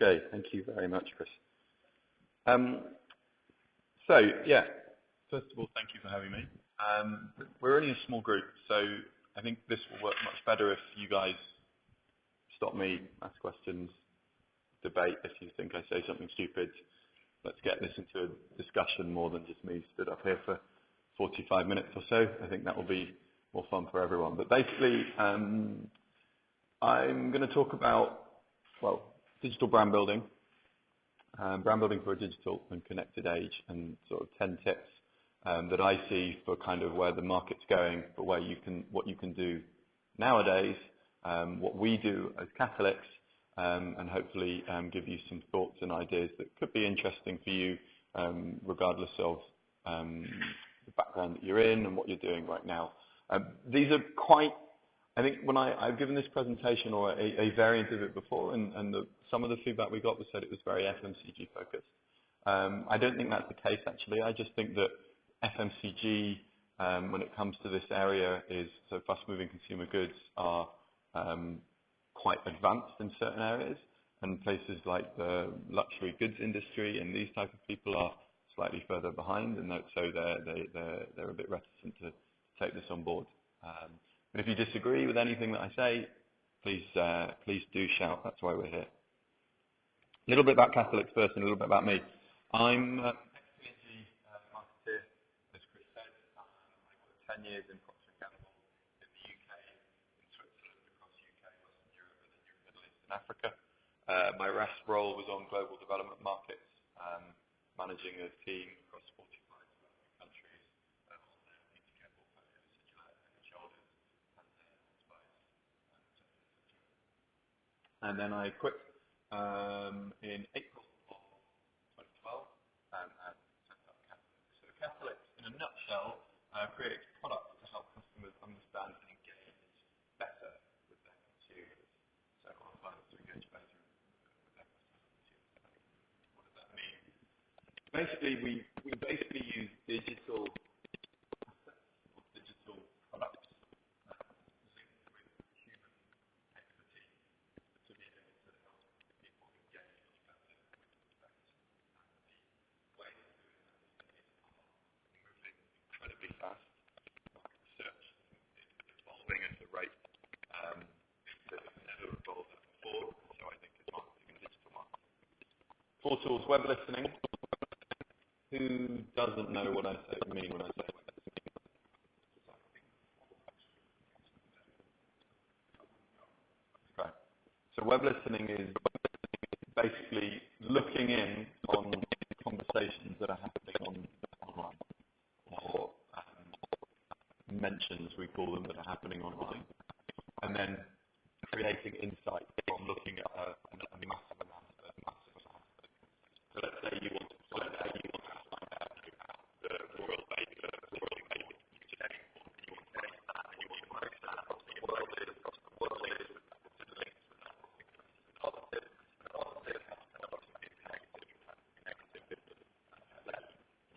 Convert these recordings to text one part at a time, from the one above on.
Okay, thank you very much, Chris. So, yeah, first of all, thank you for having me. We're only a small group, so I think this will work much better if you guys stop me, ask questions, debate if you think I say something stupid. Let's get this into a discussion more than just me stood up here for 45 minutes or so. I think that will be more fun for everyone. But basically, I'm going to talk about, well, digital brand building for a digital and connected age, and sort of 10 tips that I see for kind of where the market's going, but what you can do nowadays, what we do as Catholics, and hopefully give you some thoughts and ideas that could be interesting for you, regardless of the background that you're in and what you're doing right now. These are quite, I think when I've given this presentation or a variant of it before, and some of the feedback we got was said it was very FMCG focused. I don't think that's the case actually. I just think that FMCG, when it comes to this area, is so fast-moving consumer goods are quite advanced in certain areas, and places like the luxury goods industry and these type of people are slightly further behind, and so they're a bit reticent to take this on board. But if you disagree with anything that I say, please do shout. That's why we're here. A little bit about Catholics first, and a little bit about me. I'm an ex-P&G marketeer, as Chris said. I worked 10 years in Procter & Gamble in the UK, in Switzerland, across UK, Western Europe, and then Europe, Middle East, and Africa. My last role was on global development markets, managing a team across 45 developing countries on their beauty care portfolios, so Gillette, Head and Shoulders, and Spice, etc. And then I quit in April of 2012 and set up Catholics. So Catholics, in a nutshell, creates products to help customers understand and engage better with their consumers. So our clients to engage better with their customers. What does that mean? Basically, we use digital assets or digital products linked with human expertise to be able to help people engage better with respect. And the way of doing that is moving incredibly fast. Market research is evolving at a rate that has never evolved before. So I think it's marketing and digital marketing. 4 tools: web listening. Who doesn't know what I mean when I say web listening? Okay. So web listening is basically looking in on conversations that are happening online, or mentions, we call them, that are happening online, and then creating insight from looking at a massive amount of it. So let's say you want to find out the royal baby today, and you want to take that, and you want to work that across the world is with that links with that positive, and obviously negative.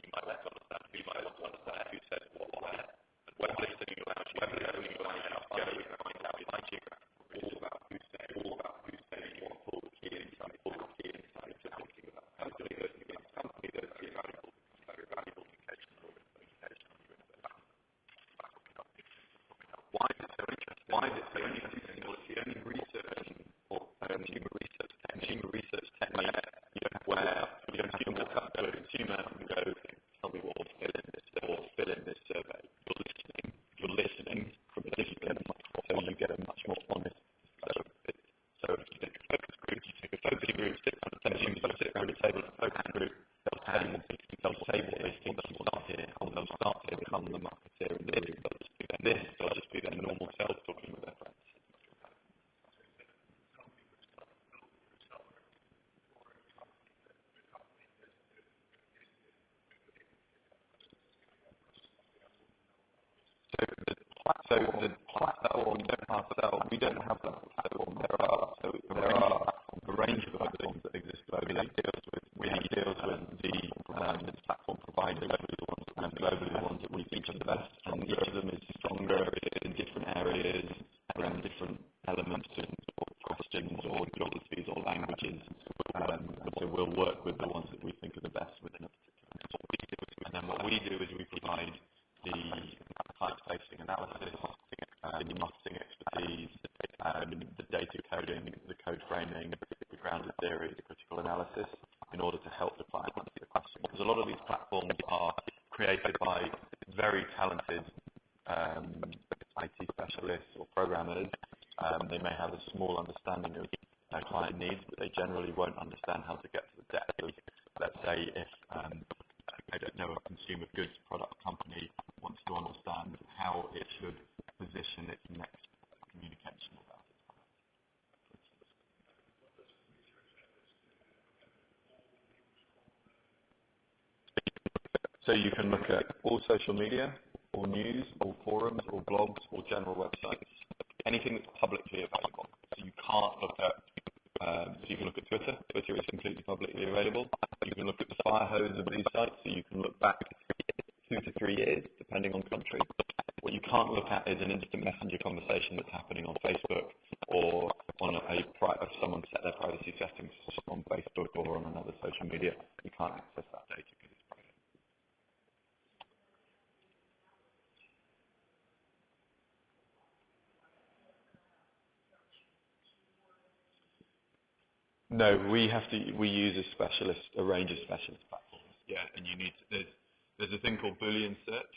You might want to understand who said what where. Web listening allows you to go and find out by geographical all about who said you want all the key insights to thinking about company that's very valuable education or education. Why is it so interesting? Why is it so interesting? Well, it's the only research or consumer research technique where you don't have to walk up to a consumer and go, tell me what will fill in this survey. You're listening from a distance, so you get a much more honest. So if you take a focus group, 600 consumers will sit around a table at a focus group, they'll say what they think they'll start to become the marketeer in the room. They'll just be their normal self talking with their friends. So the platform we don't have that platform. There are a range of platforms that exist globally. We have deals with the platform providers and globally the ones that we think are the best. And each of them is stronger in different areas, around different elements or questions or geographies or languages. So we'll work with the ones that we think are the best within a particular topic. And then what we do is we provide the client-facing analysis, the marketing expertise, the data coding, the code framing, the grounded theory, the critical analysis, in order to help the client answer the question. Because a lot of these platforms are created by very talented IT specialists or programmers. They may have a small understanding of client needs, but they generally won't understand how to get to the depth of, let's say, if I don't know, a consumer goods product company wants to understand how it should position its next communication about it. So you can look at all social media, all news, all forums, all blogs, all general websites, anything that's publicly available. So you can't look at, so you can look at Twitter. Twitter is completely publicly available. You can look at the fire hose of these sites, so you can look back 2 to 3 years, depending on country. What you can't look at is an instant messenger conversation that's happening on Facebook or on if someone set their privacy settings on Facebook or on another social media. You can't access that data because it's private. No, we use a range of specialist platforms. Yeah, and there's a thing called Boolean search,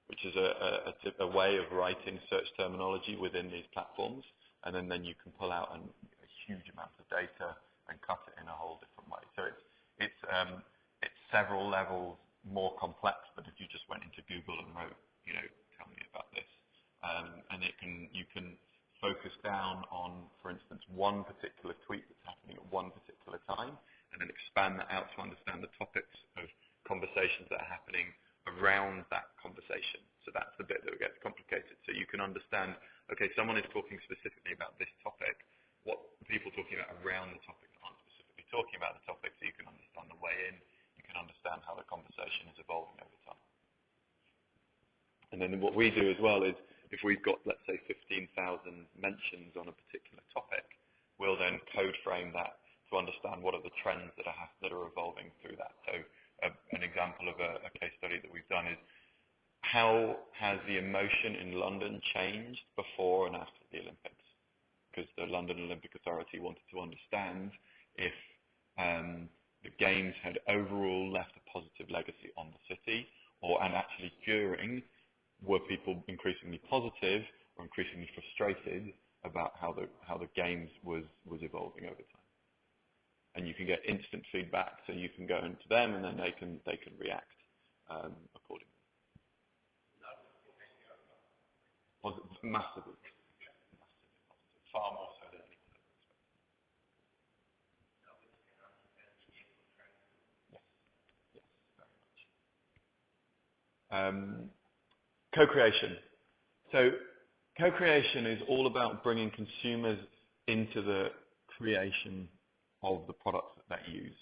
which is a way of writing search terminology within these platforms, and then you can pull out a huge amount of data and cut it in a whole different way. So it's several levels more complex than if you just went into Google and wrote, tell me about this, and you can focus down on, for instance, one particular tweet that's happening at one particular time, and then expand that out to understand the topics of conversations that are happening around that conversation. So that's the bit that gets complicated. So you can understand, okay, someone is talking specifically about this topic, what people talking about around the topic aren't specifically talking about the topic, so you can understand the way in, you can understand how the conversation is evolving over time. And then what we do as well is, if we've got, let's say, 15,000 mentions on a particular topic, we'll then code frame that to understand what are the trends that are evolving through that. So an example of a case study that we've done is, how has the emotion in London changed before and after the Olympics? Because the London Olympic Authority wanted to understand if the Games had overall left a positive legacy on the city, and actually during, were people increasingly positive or increasingly frustrated about how the Games was evolving over time? And you can get instant feedback, so you can go into them and then they can react accordingly. Massively. Far more so than anything. Yes, very much. Co-creation. So co-creation is all about bringing consumers into the creation of the products that they use.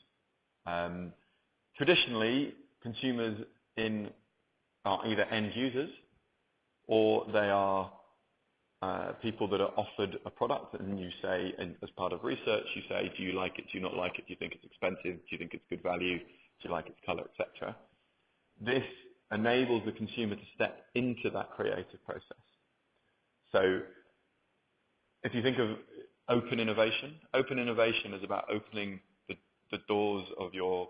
Traditionally, consumers are either end users, or they are people that are offered a product, and you say, and as part of research, you say, do you like it, do you not like it, do you think it's expensive, do you think it's good value, do you like its color, etc. This enables the consumer to step into that creative process. So if you think of open innovation is about opening the doors of your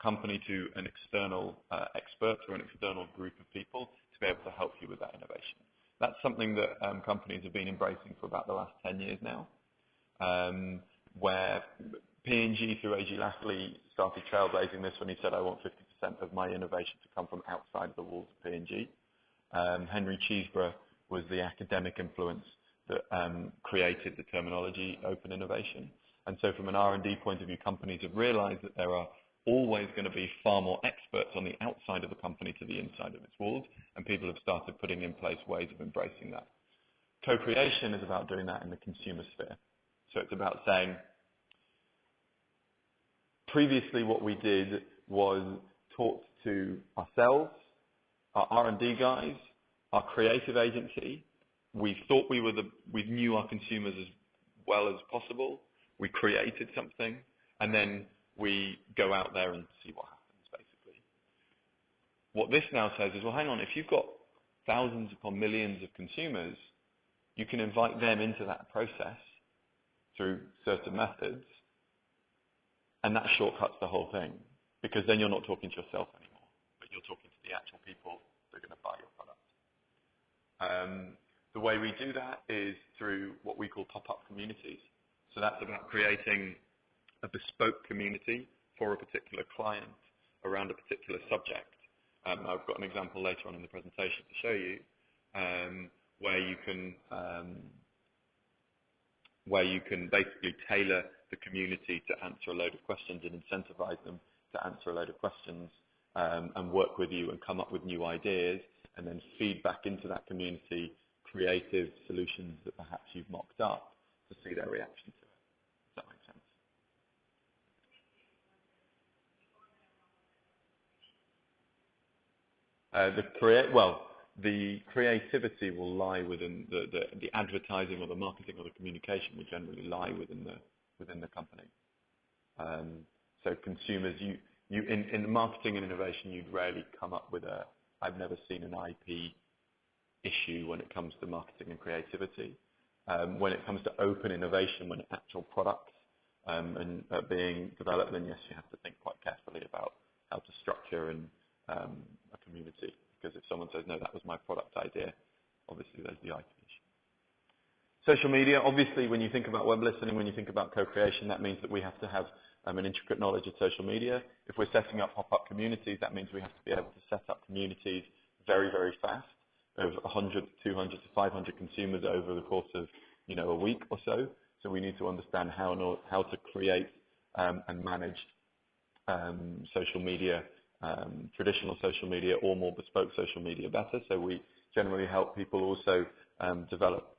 company to an external expert or an external group of people to be able to help you with that innovation. That's something that companies have been embracing for about the last 10 years now, where P&G through A.G. Lafley started trailblazing this when he said, I want 50% of my innovation to come from outside the walls of P&G. Henry Cheeseborough was the academic influence that created the terminology open innovation. And so from an R&D point of view, companies have realized that there are always going to be far more experts on the outside of the company to the inside of its walls, and people have started putting in place ways of embracing that. Co-creation is about doing that in the consumer sphere. So it's about saying, previously what we did was talk to ourselves, our R&D guys, our creative agency. We thought we knew our consumers as well as possible. we created something, and then we go out there and see what happens, basically. What this now says is, well, hang on, if you've got thousands upon millions of consumers, you can invite them into that process through certain methods, and that shortcuts the whole thing, because then you're not talking to yourself anymore, but you're talking to the actual people that are going to buy your product. The way we do that is through what we call pop-up communities. So that's about creating a bespoke community for a particular client around a particular subject. I've got an example later on in the presentation to show you, where you can basically tailor the community to answer a load of questions and incentivize them to answer a load of questions, and work with you and come up with new ideas, and then feed back into that community creative solutions that perhaps you've mocked up to see their reaction to it. Does that make sense? The creativity will lie within the advertising or the marketing or the communication will generally lie within the company. So consumers, in the marketing and innovation, you'd rarely come up with I've never seen an IP issue when it comes to marketing and creativity. When it comes to open innovation, when actual products are being developed, then yes, you have to think quite carefully about how to structure a community. Because if someone says, no, that was my product idea, obviously there's the IP issue. Social media, obviously, when you think about web listening, when you think about co-creation, that means that we have to have an intricate knowledge of social media. If we're setting up pop-up communities, that means we have to be able to set up communities very, very fast, of 100, 200 to 500 consumers over the course of a week or so. So we need to understand how to create and manage social media, traditional social media or more bespoke social media better. So we generally help people also develop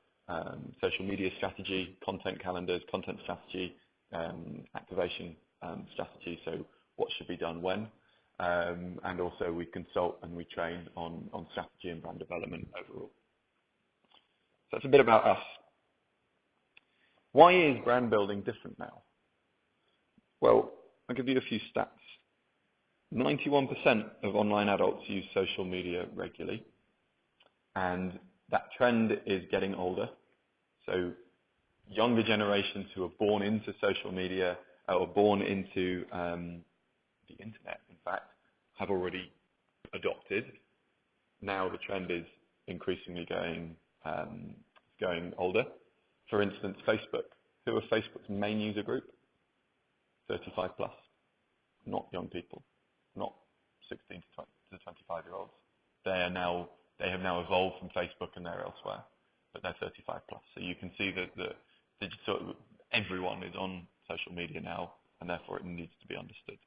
social media strategy, content calendars, content strategy, activation strategy. So what should be done when? And also we consult and we train on strategy and brand development overall. So that's a bit about us. Why is brand building different now? Well, I'll give you a few stats. 91% of online adults use social media regularly, and that trend is getting older. So younger generations who are born into social media or born into the internet, in fact, have already adopted. Now the trend is increasingly going older. For instance, Facebook. Who are Facebook's main user group? 35 plus, not young people, not 16 to 25-year-olds. They have now evolved from Facebook and they're elsewhere, but they're 35 plus. So you can see that everyone is on social media now, and therefore it needs to be understood.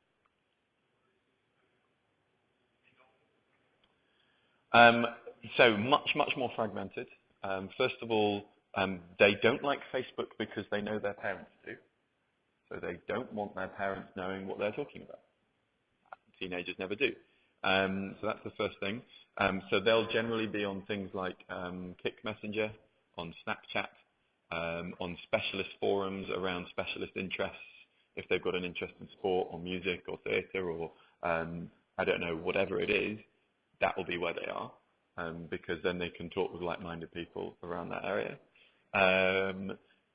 So much more fragmented. First of all, they don't like Facebook because they know their parents do. So they don't want their parents knowing what they're talking about. Teenagers never do. So that's the first thing. So they'll generally be on things like Kik Messenger, on Snapchat, on specialist forums around specialist interests. If they've got an interest in sport or music or theatre or I don't know, whatever it is, that will be where they are, because then they can talk with like-minded people around that area.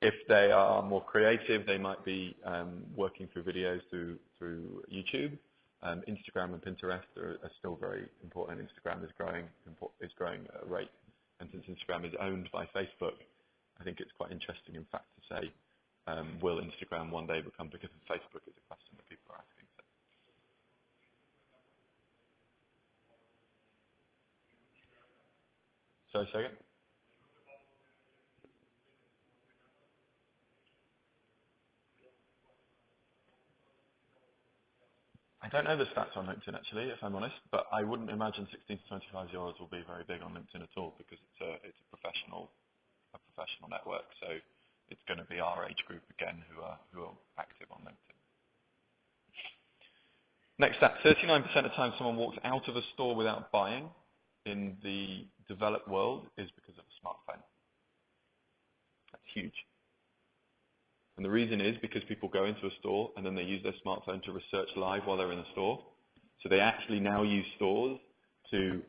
If they are more creative, they might be working through videos through YouTube. Instagram and Pinterest are still very important. Instagram is growing at a rate, and since Instagram is owned by Facebook, I think it's quite interesting, in fact, to say, will Instagram one day become bigger than Facebook? Is a question that people are asking. Sorry, say again? I don't know the stats on LinkedIn actually, if I'm honest, but I wouldn't imagine 16 to 25-year-olds will be very big on LinkedIn at all, because it's a professional network. So it's going to be our age group again who are active on LinkedIn. Next stat: 39% of the time someone walks out of a store without buying in the developed world is because of a smartphone. That's huge. And the reason is because people go into a store and then they use their smartphone to research live while they're in the store. So they actually now use stores to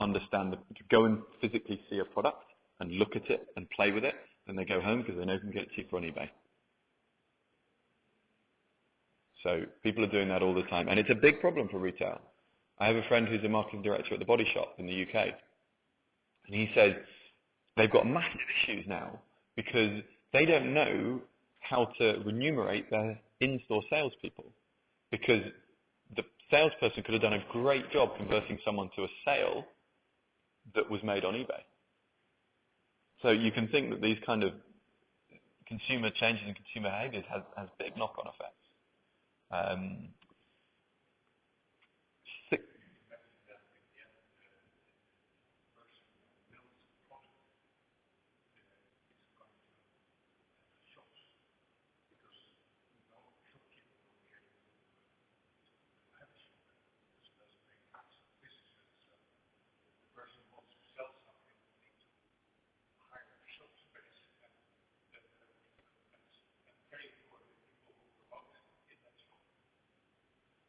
understand, to go and physically see a product and look at it and play with it. Then they go home because they know they can get it cheaper on eBay. So people are doing that all the time. And it's a big problem for retail. I have a friend who's a marketing director at the Body Shop in the UK. And he says they've got massive issues now because they don't know how to remunerate their in-store salespeople. Because the salesperson could have done a great job converting someone to a sale that was made on eBay. So you can think that these kind of consumer changes in consumer behaviors has big knock-on effects. Six,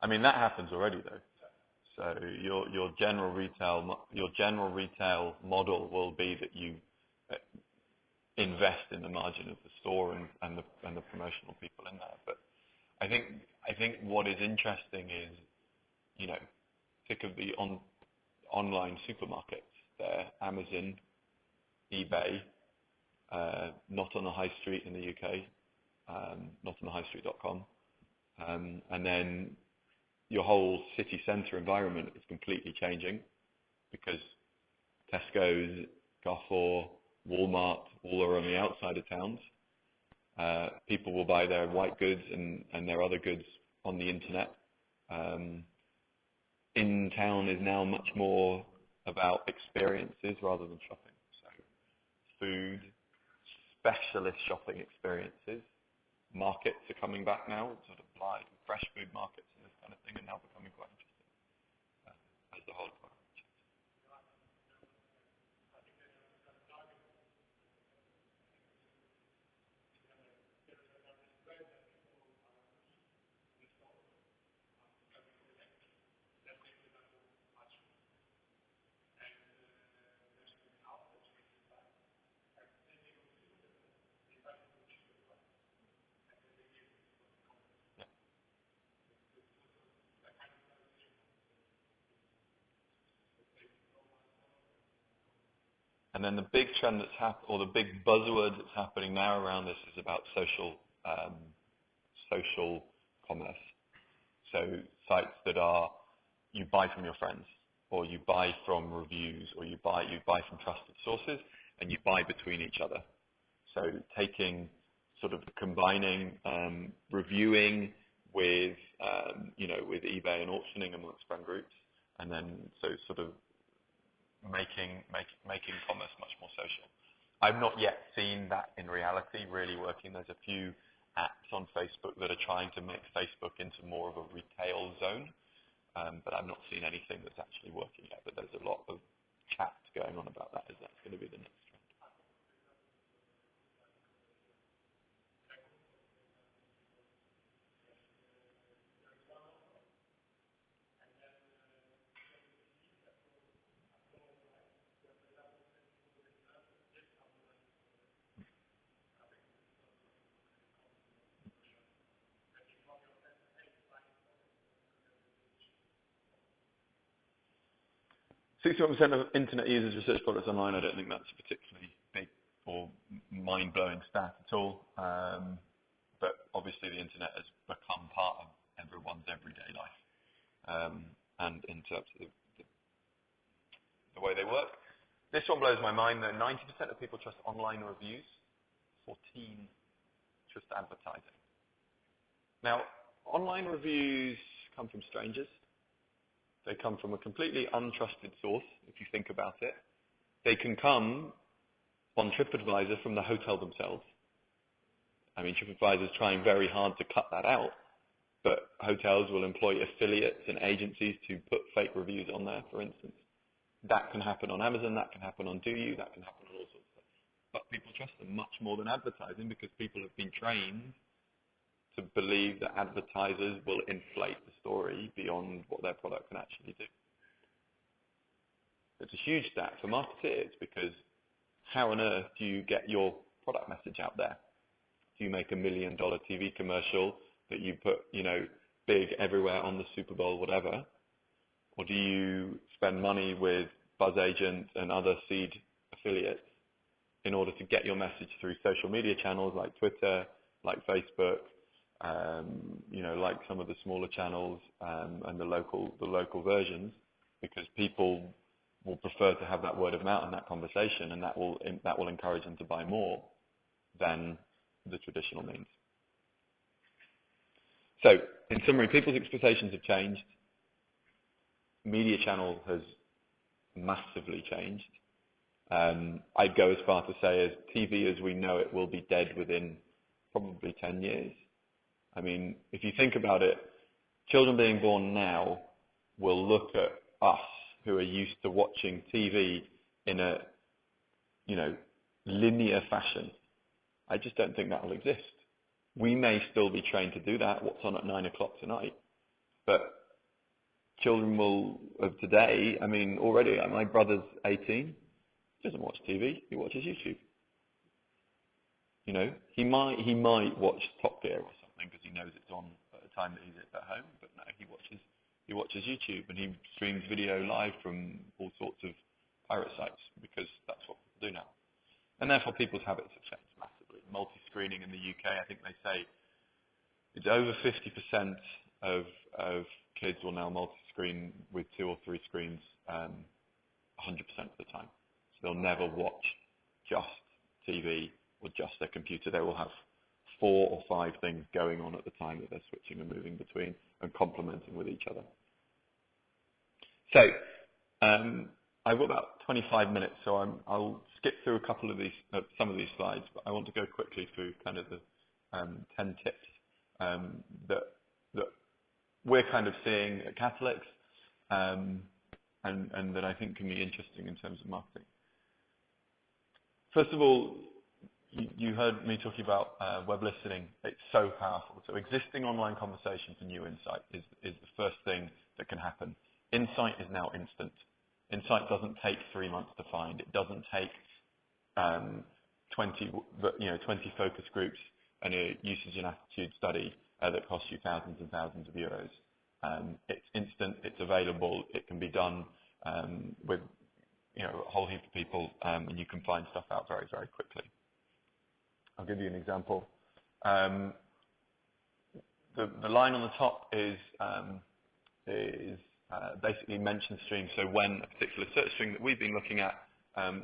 I mean, that happens already though. So your general retail model will be that you uh, invest in the margin of the store and the promotional people in there. But I think what is interesting is, you know, think of the online supermarkets there, Amazon, eBay, not on the high street in the UK, not on the highstreet.com, and then your whole city centre environment is completely changing because Tesco's, Carrefour, Walmart, all are on the outside of towns. People will buy their white goods and their other goods on the internet. In town is now much more about experiences rather than shopping. So food, specialist shopping experiences. Markets are coming back now, sort of like fresh food markets and this kind of thing are now becoming quite interesting as the whole environment. And then the big trend or the big buzzword that's happening now around this is about social commerce. So sites that are, you buy from your friends, or you buy from reviews, or you buy from trusted sources, and you buy between each other. So sort of combining reviewing with with eBay and auctioning amongst friend groups, and then so sort of making commerce much more social. I've not yet seen that in reality really working. There's a few apps on Facebook that are trying to make Facebook into more of a retail zone, but I've not seen anything that's actually working yet. But there's a lot of chat going on about that, as that's going to be the next trend. Sixty-one percent of internet users research products online. I don't think that's a particularly big or mind-blowing stat at all. But obviously, the internet has become part of everyone's everyday life, and in terms of the way they work. This one blows my mind. Though 90% of people trust online reviews, 14 trust advertising. Now, online reviews come from strangers. They come from a completely untrusted source, if you think about it. They can come on TripAdvisor from the hotel themselves. I mean, TripAdvisor is trying very hard to cut that out, but hotels will employ affiliates and agencies to put fake reviews on there, for instance. That can happen on Amazon, that can happen on Do You, that can happen on all sorts of stuff. but people trust them much more than advertising because people have been trained to believe that advertisers will inflate the story beyond what their product can actually do. It's a huge stat for marketeers because how on earth do you get your product message out there? Do you make $1 million TV commercial that you put, big everywhere on the Super Bowl, whatever? Or do you spend money with buzz agents and other seed affiliates in order to get your message through social media channels like Twitter, like Facebook, like some of the smaller channels and the local versions, because people will prefer to have that word of mouth and that conversation, and that will encourage them to buy more than the traditional means. So, in summary, people's expectations have changed. Media channel has massively changed. I'd go as far to say as TV as we know it will be dead within probably 10 years. I mean, if you think about it, children being born now will look at us who are used to watching TV in a, linear fashion. I just don't think that will exist. We may still be trained to do that, what's on at 9 o'clock tonight, but children of today, already, my brother's 18, he doesn't watch TV, he watches YouTube. He might watch Top Gear or something because he knows it's on at a time that he's at home, but no, he watches YouTube and he streams video live from all sorts of pirate sites because that's what people do now. And therefore people's habits have changed massively. Multi-screening in the UK, I think they say it's over 50% of kids will now multi-screen with 2 or 3 screens 100% of the time. So they'll never watch just TV or just their computer. They will have 4 or 5 things going on at the time that they're switching and moving between and complementing with each other. So I've got about 25 minutes, so I'll skip through a couple of these, some of these slides, but I want to go quickly through kind of the 10 tips that we're kind of seeing at Catalyx and that I think can be interesting in terms of marketing. First of all, you heard me talking about web listening. It's so powerful. So existing online conversation for new insight is the first thing that can happen. Insight is now instant. Insight doesn't take 3 months to find. It doesn't take 20 focus groups and a usage and attitude study that costs you thousands and thousands of euros. It's instant. It's available. It can be done with a whole heap of people, and you can find stuff out very, very quickly. I'll give you an example. The line on the top is basically mention stream. So when a particular search string that we've been looking at,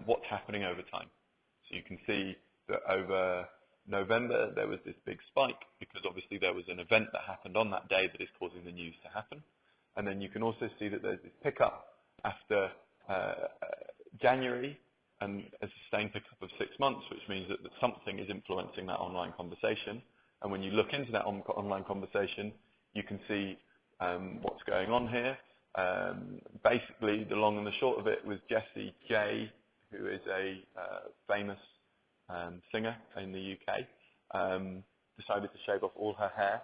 what's happening over time. So you can see that over November there was this big spike because obviously there was an event that happened on that day that is causing the news to happen. And then you can also see that there's this pickup after January, and a sustained pickup of 6 months, which means that something is influencing that online conversation. And when you look into that online conversation, you can see what's going on here. Basically, the long and the short of it was Jessie J, who is a famous singer in the UK, decided to shave off all her hair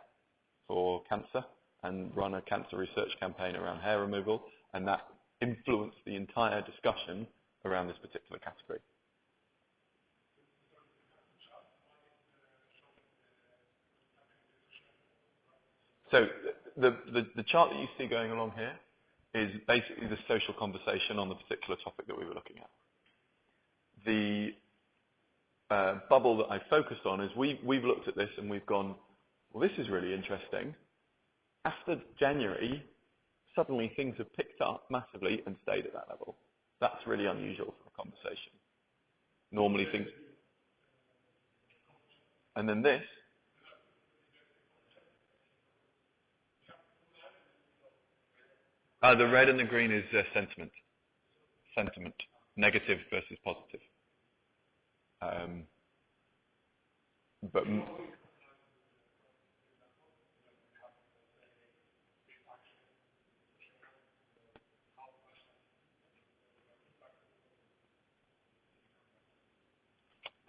for cancer and run a cancer research campaign around hair removal, and that influenced the entire discussion around this particular category. So the chart that you see going along here is basically the social conversation on the particular topic that we were looking at. The bubble that I focused on is we've looked at this and we've gone, well, this is really interesting. After January, suddenly things have picked up massively and stayed at that level. That's really unusual for a conversation. Normally things... And then this... the red and the green is sentiment. Sentiment. Negative versus positive. But...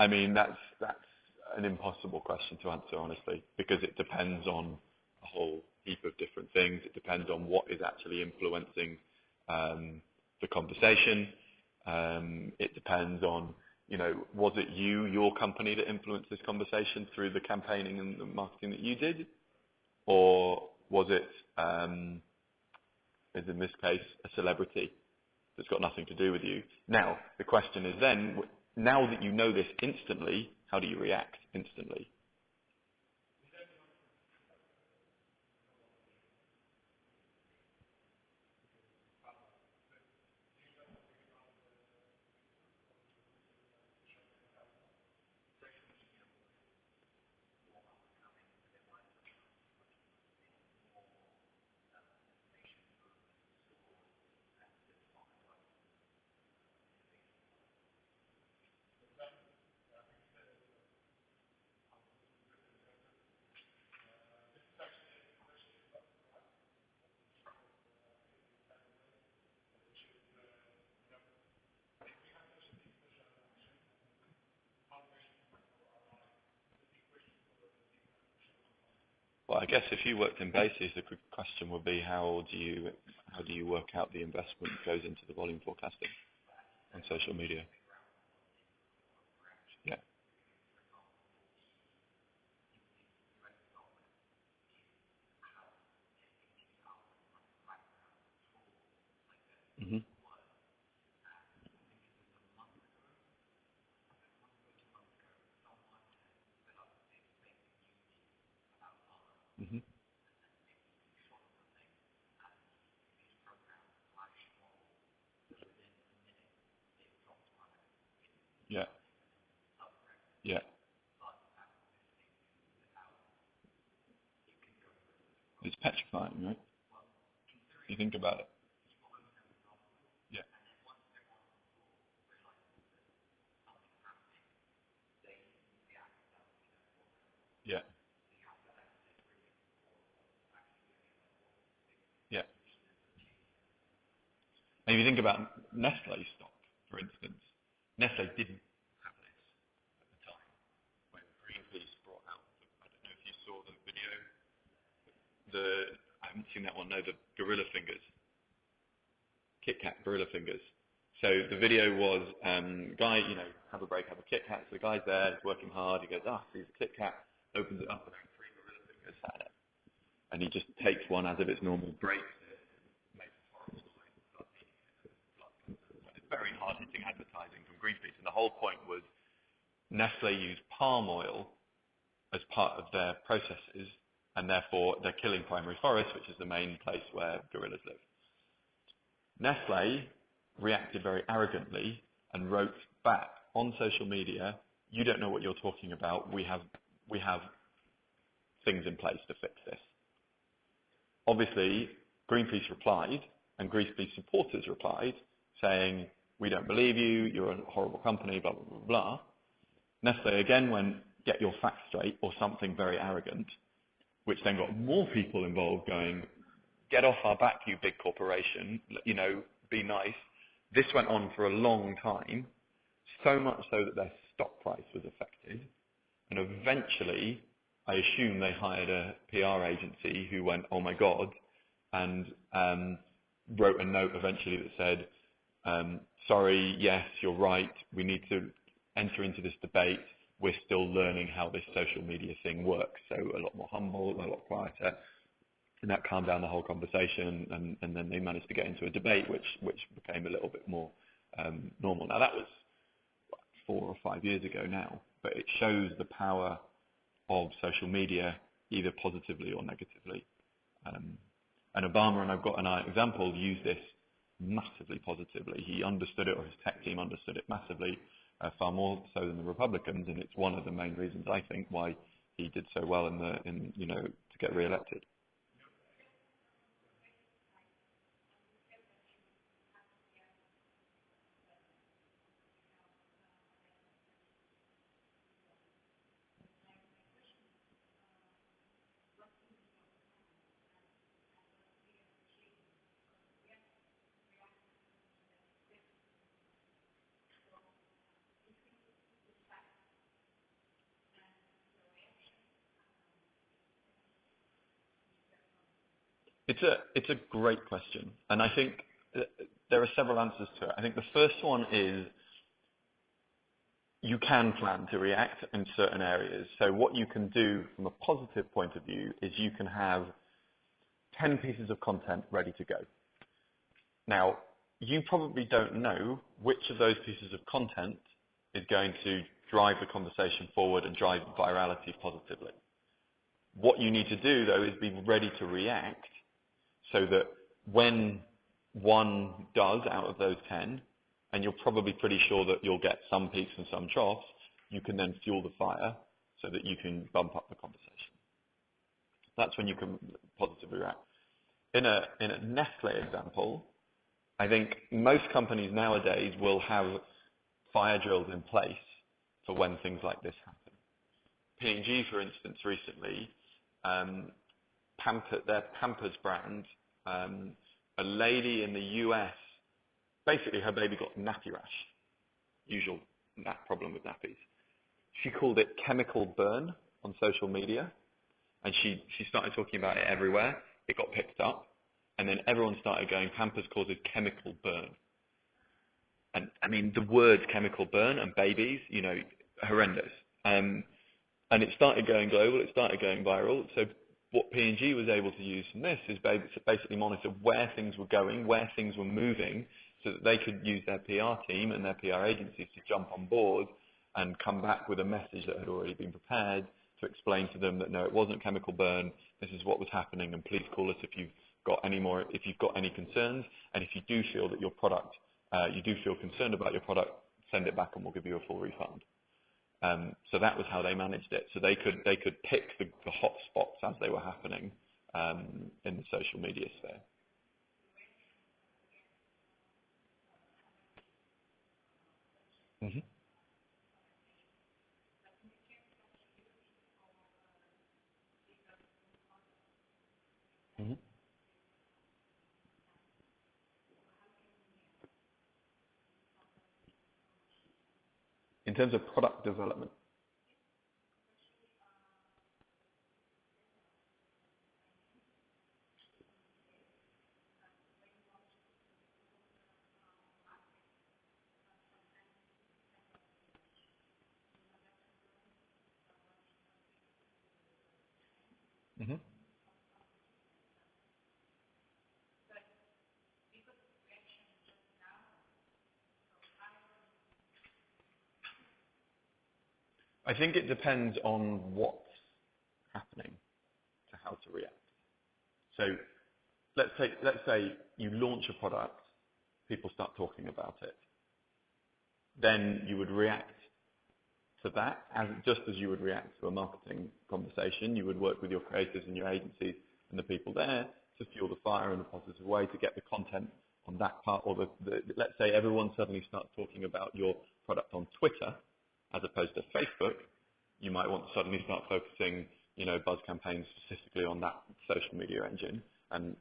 I mean, that's an impossible question to answer, honestly, because it depends on a whole heap of different things. It depends on what is actually influencing the conversation. It depends on, was it your company that influenced this conversation through the campaigning and the marketing that you did? Or was it, as in this case, a celebrity that's got nothing to do with you? Now, the question is then, now that you know this instantly, how do you react instantly? Well, I guess if you worked in bases, the question would be how do you work out the investment that goes into the volume forecasting on social media? Yeah. Mhm. Mhm. Yeah. Yeah. It's petrifying, right? You think about it. Yeah. Yeah. Yeah. And if you think about Nestle stock, for instance, Nestle didn't have this at the time when Greenpeace brought out. I don't know if you saw the video. I haven't seen that one. No, the gorilla fingers, Kit Kat gorilla fingers. So the video was guy, have a break, have a Kit Kat. So the guy's there, he's working hard. He goes, sees a Kit Kat, opens it up, and there are three gorilla fingers sat in it. And he just takes one as if it's normal, breaks it, makes a horrible noise. It's very hard-hitting advertising from Greenpeace. And the whole point was Nestle used palm oil as part of their processes, and therefore they're killing primary forests, which is the main place where gorillas live. Nestle reacted very arrogantly and wrote back on social media, "You don't know what you're talking about. We have things in place to fix this." Obviously, Greenpeace replied, and Greenpeace supporters replied, saying, "We don't believe you. You're a horrible company, blah, blah, blah, blah." Nestle again went, "Get your facts straight," or something very arrogant, which then got more people involved going, "Get off our back, you big corporation, be nice." This went on for a long time, so much so that their stock price was affected. And eventually, I assume they hired a PR agency who went, "Oh my God," and wrote a note eventually that said, "Sorry, yes, you're right. We need to enter into this debate. We're still learning how this social media thing works." So a lot more humble, a lot quieter. And that calmed down the whole conversation, and then they managed to get into a debate, which became a little bit more normal. Now that was 4 or 5 years ago now, but it shows the power of social media, either positively or negatively. And Obama, and I've got an example, used this massively positively. He understood it, or his tech team understood it massively, far more so than the Republicans, and it's one of the main reasons I think why he did so well to get re-elected. It's a great question, and I think there are several answers to it. I think the first one is you can plan to react in certain areas. So what you can do from a positive point of view is you can have 10 pieces of content ready to go. Now, you probably don't know which of those pieces of content is going to drive the conversation forward and drive virality positively. What you need to do, though, is be ready to react so that when one does out of those 10, and you're probably pretty sure that you'll get some peaks and some troughs, you can then fuel the fire so that you can bump up the conversation. That's when you can positively react. In a Nestle example, I think most companies nowadays will have fire drills in place for when things like this happen. P&G, for instance, recently, their Pampers brand, a lady in the US, basically her baby got nappy rash, usual problem with nappies. She called it chemical burn on social media, and she started talking about it everywhere. It got picked up, and then everyone started going, Pampers causes chemical burn. And I mean, the words chemical burn and babies, horrendous. And it started going global, it started going viral. So what P&G was able to use from this is basically monitor where things were going, where things were moving, so that they could use their PR team and their PR agencies to jump on board and come back with a message that had already been prepared to explain to them that no, it wasn't chemical burn, this is what was happening, and please call us if you've got any concerns, and if you do feel that your product, you do feel concerned about your product, send it back and we'll give you a full refund. So that was how they managed it. So they could pick the hot spots as they were happening in the social media sphere. Mm-hmm. Mm-hmm. In terms of product development. Mm-hmm. I think it depends on what's happening to how to react. So let's say you launch a product, people start talking about it. Then you would react to that, just as you would react to a marketing conversation. You would work with your creators and your agencies and the people there to fuel the fire in a positive way to get the content on that part. Or let's say everyone suddenly starts talking about your product on Twitter as opposed to Facebook. You might want to suddenly start focusing, buzz campaigns specifically on that social media engine and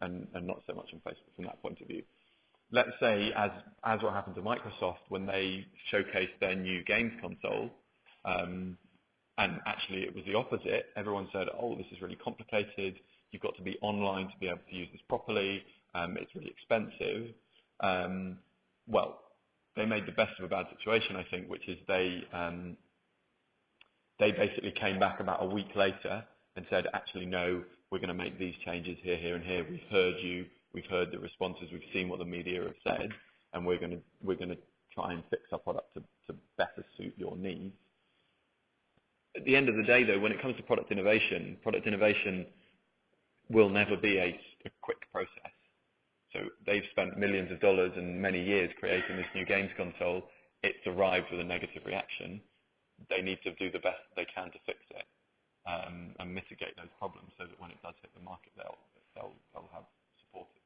not so much on Facebook from that point of view. Let's say, as what happened to Microsoft when they showcased their new games console, and actually it was the opposite. Everyone said, oh, this is really complicated. You've got to be online to be able to use this properly. It's really expensive. Well, they made the best of a bad situation, I think, which is they basically came back about a week later and said, actually, no, we're going to make these changes here, here, and here. We've heard you. We've heard the responses. We've seen what the media have said, and we're going to try and fix our product to better suit your needs. At the end of the day, though, when it comes to product innovation will never be a quick process. So they've spent millions of dollars and many years creating this new games console. It's arrived with a negative reaction. They need to do the best they can to fix it and mitigate those problems so that when it does hit the market, they'll have support it.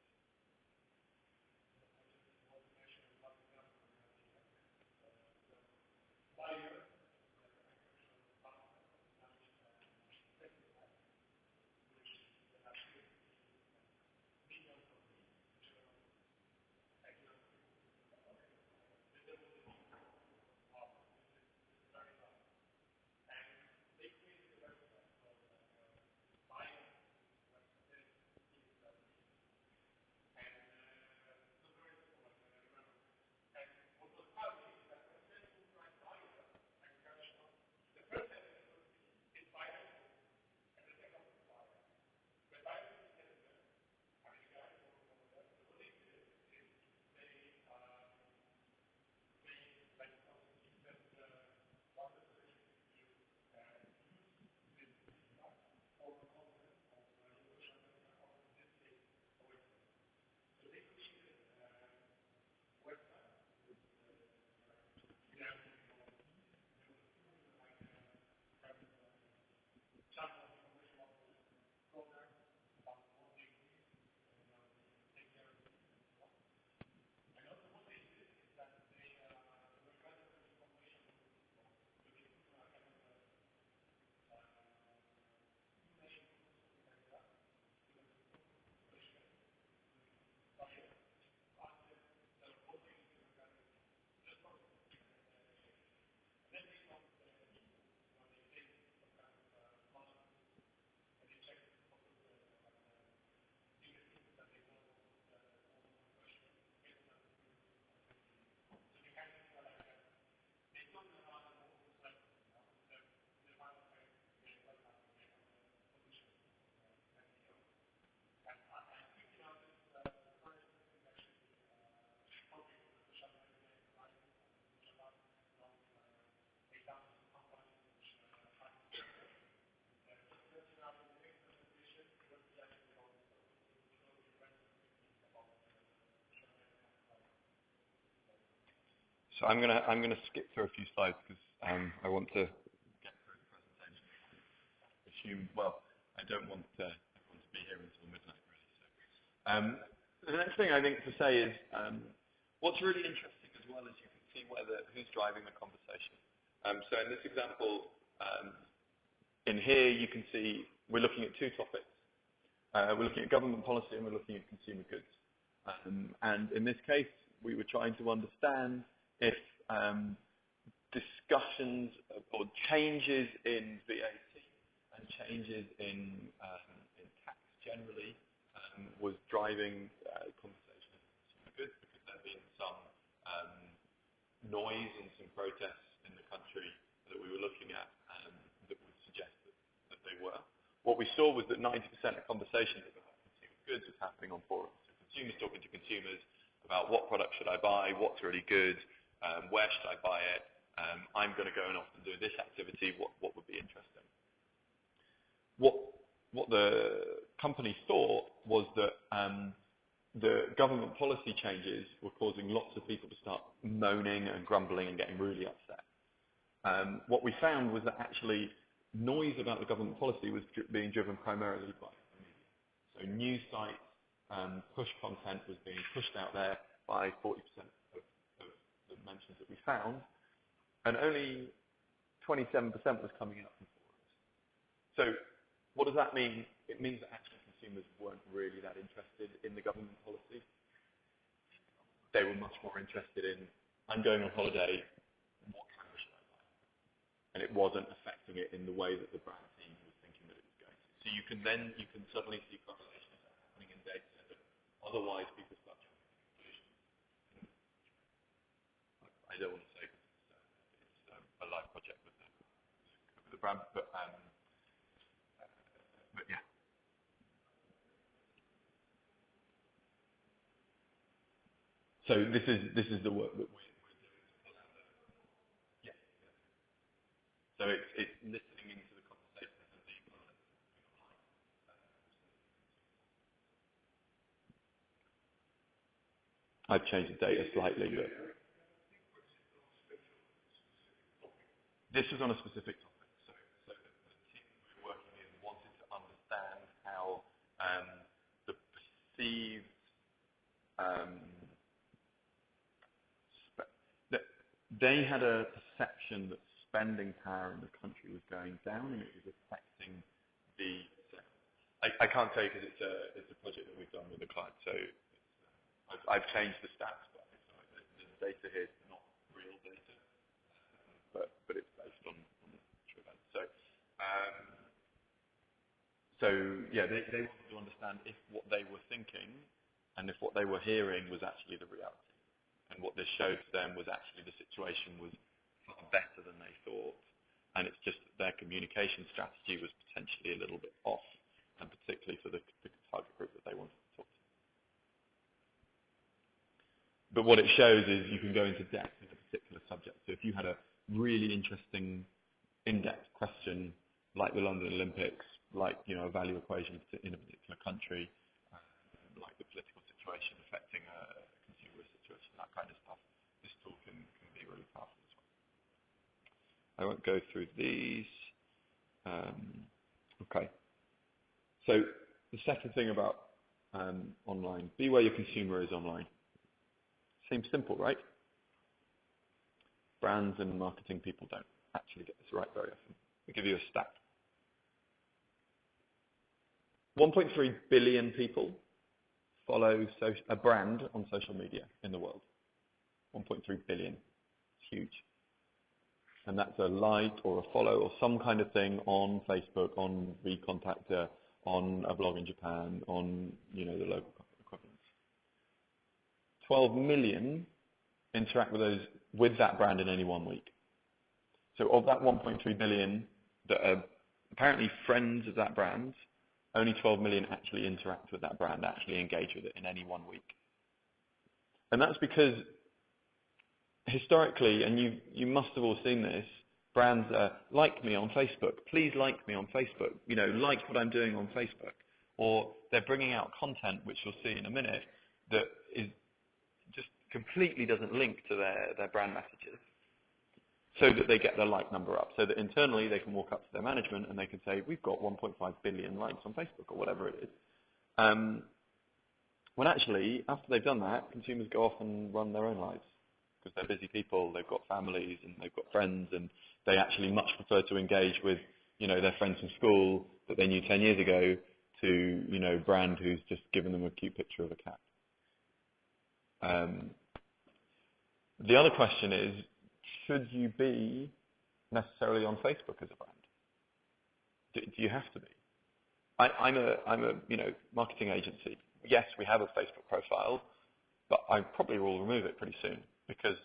So I'm gonna skip through a few slides because I want to get through the presentation. I don't want everyone to be here until midnight, really. So the next thing I think to say is what's really interesting as well is you can see who's driving the conversation. So in this example, in here you can see we're looking at two topics. We're looking at government policy and we're looking at consumer goods. And in this case, we were trying to understand if discussions or changes in VAT and changes in tax generally was driving conversation of consumer goods because there had been some noise and some protests in the country that we were looking at that would suggest that they were. What we saw was that 90% of conversations about consumer goods was happening on forums. So consumers talking to consumers about what product should I buy, what's really good, where should I buy it, I'm going to go and often do this activity, what would be interesting. What the company thought was that the government policy changes were causing lots of people to start moaning and grumbling and getting really upset. What we found was that actually noise about the government policy was being driven primarily by the media. So news sites, push content was being pushed out there by 40% of the mentions that we found, and only 27% was coming out from forums. So what does that mean? It means that actually consumers weren't really that interested in the government policy. They were much more interested in, I'm going on holiday, what camera should I buy? And it wasn't affecting it in the way that the brand team was thinking that it was going to. So you can suddenly see correlations happening in data that otherwise people start jumping to conclusions. I don't want to say it's a live project with the brand, but yeah. So this is the work that we're doing to pull out the yeah. So it's listening into the conversation and the content behind. I've changed the data slightly, but this was on a specific topic. So the team we were working in wanted to understand how the perceived they had a perception that spending power in the country was going down and it was affecting the sales. I can't say because it's a project that we've done with a client, so I've changed the stats, but the data here is not real data, but it's based on true events. So yeah, they wanted to understand if what they were thinking and if what they were hearing was actually the reality. And what this showed to them was actually the situation was far better than they thought, and it's just that their communication strategy was potentially a little bit off, and particularly for the target group that they wanted to talk to. But what it shows is you can go into depth in a particular subject. So if you had a really interesting in-depth question like the London Olympics, like a value equation in a particular country, like the political situation affecting a consumer situation, that kind of stuff, this tool can be really powerful as well. I won't go through these. Okay. So the second thing about online, be where your consumer is online. Seems simple, right? Brands and marketing people don't actually get this right very often. I'll give you a stat. 1.3 billion people follow a brand on social media in the world. 1.3 billion. It's huge. And that's a like or a follow or some kind of thing on Facebook, on VKontakte, on a blog in Japan, on the local equivalents. 12 million interact with that brand in any 1 week. So of that 1.3 billion that are apparently friends of that brand, only 12 million actually interact with that brand, actually engage with it in any 1 week. And that's because historically, and you must have all seen this, brands like me on Facebook. Please like me on Facebook. Like what I'm doing on Facebook. Or they're bringing out content, which you'll see in a minute, that is just completely doesn't link to their brand messages, so that they get their like number up, so that internally they can walk up to their management and they can say, we've got 1.5 billion likes on Facebook or whatever it is. When actually, after they've done that, consumers go off and run their own lives because they're busy people, they've got families and they've got friends, and they actually much prefer to engage with, their friends from school that they knew 10 years ago to, brand who's just given them a cute picture of a cat. The other question is, should you be necessarily on Facebook as a brand? Do you have to be? I'm a marketing agency. Yes, we have a Facebook profile, but I probably will remove it pretty soon because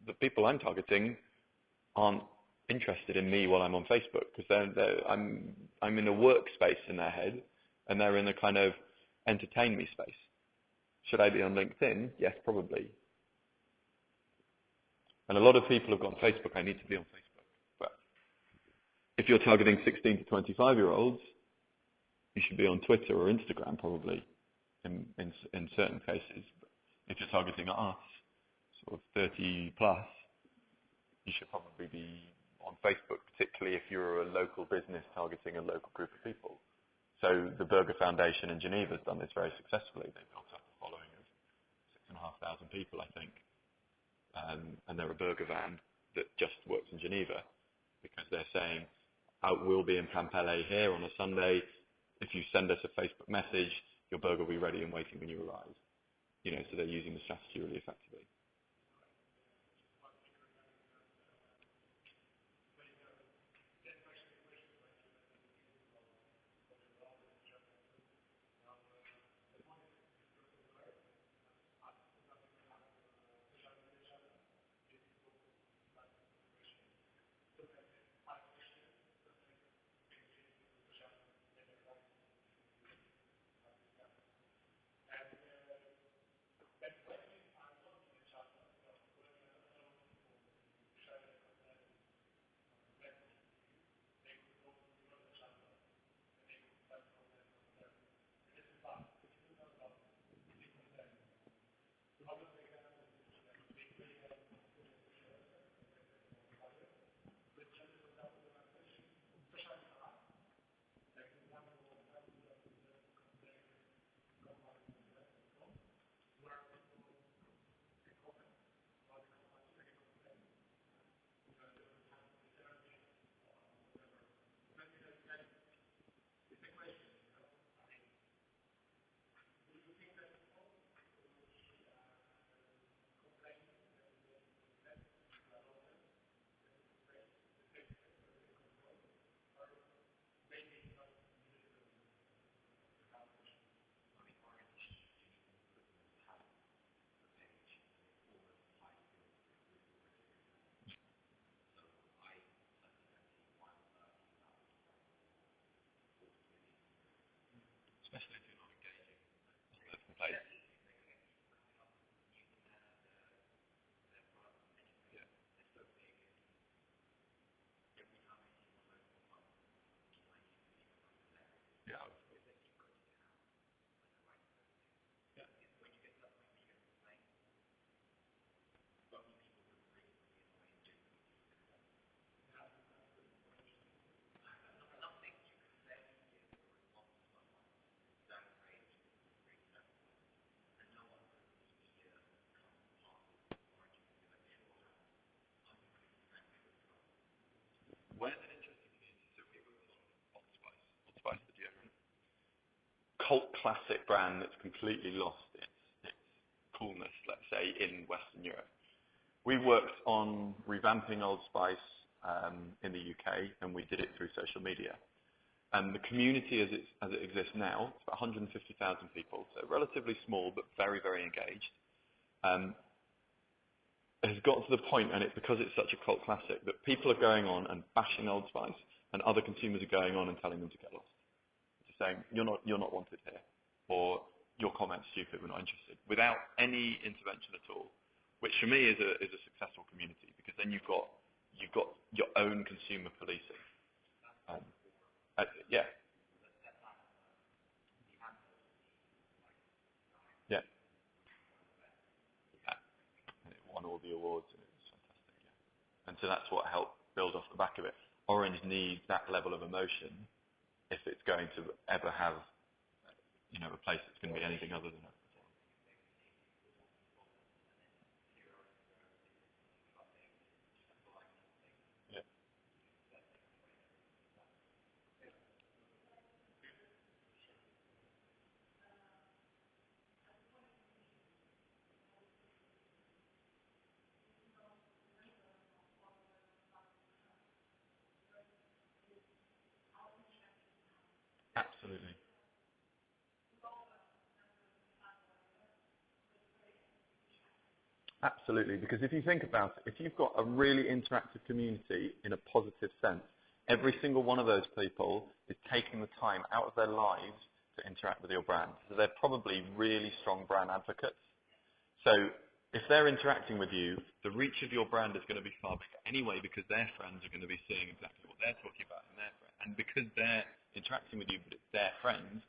the people I'm targeting aren't interested in me while I'm on Facebook because I'm in a workspace in their head and they're in a kind of entertain me space. Should I be on LinkedIn? Yes, probably. And a lot of people have gone, Facebook, I need to be on Facebook. But if you're targeting 16 to 25-year-olds, you should be on Twitter or Instagram probably in certain cases. But if you're targeting us, sort of 30 plus, you should probably be on Facebook, particularly if you're a local business targeting a local group of people. So the Burger Foundation in Geneva has done this very successfully. They've built up a following of 6,500 people, I think. And they're a burger van that just works in Geneva because they're saying, we'll be in Pampelé here on a Sunday. If you send us a Facebook message, your burger will be ready and waiting when you arrive. So they're using the strategy really effectively. Especially if you're not engaging in place. Yeah. Where's an interesting community? So we worked on Old Spice, the deodorant. Cult classic brand that's completely lost its coolness, let's say, in Western Europe. We worked on revamping Old Spice in the UK, and we did it through social media. And the community as it exists now, it's about 150,000 people, so relatively small but very, very engaged. Has got to the point, and it's because it's such a cult classic, that people are going on and bashing Old Spice, and other consumers are going on and telling them to get lost. Just saying, you're not wanted here, or your comment's stupid, we're not interested, without any intervention at all, which for me is a successful community, because then you've got your own consumer policing. Yeah. Yeah. the awards, and it was fantastic. Yeah. And so that's what helped build off the back of it. Orange needs that level of emotion if it's going to ever have, a place that's going to be anything other than it. Yeah, absolutely. Absolutely, because if you think about it, if you've got a really interactive community in a positive sense, every single one of those people is taking the time out of their lives to interact with your brand. So they're probably really strong brand advocates. So if they're interacting with you, the reach of your brand is going to be far bigger anyway because their friends are going to be seeing exactly what they're talking about in their friend. And because they're interacting with you, but it's their friends,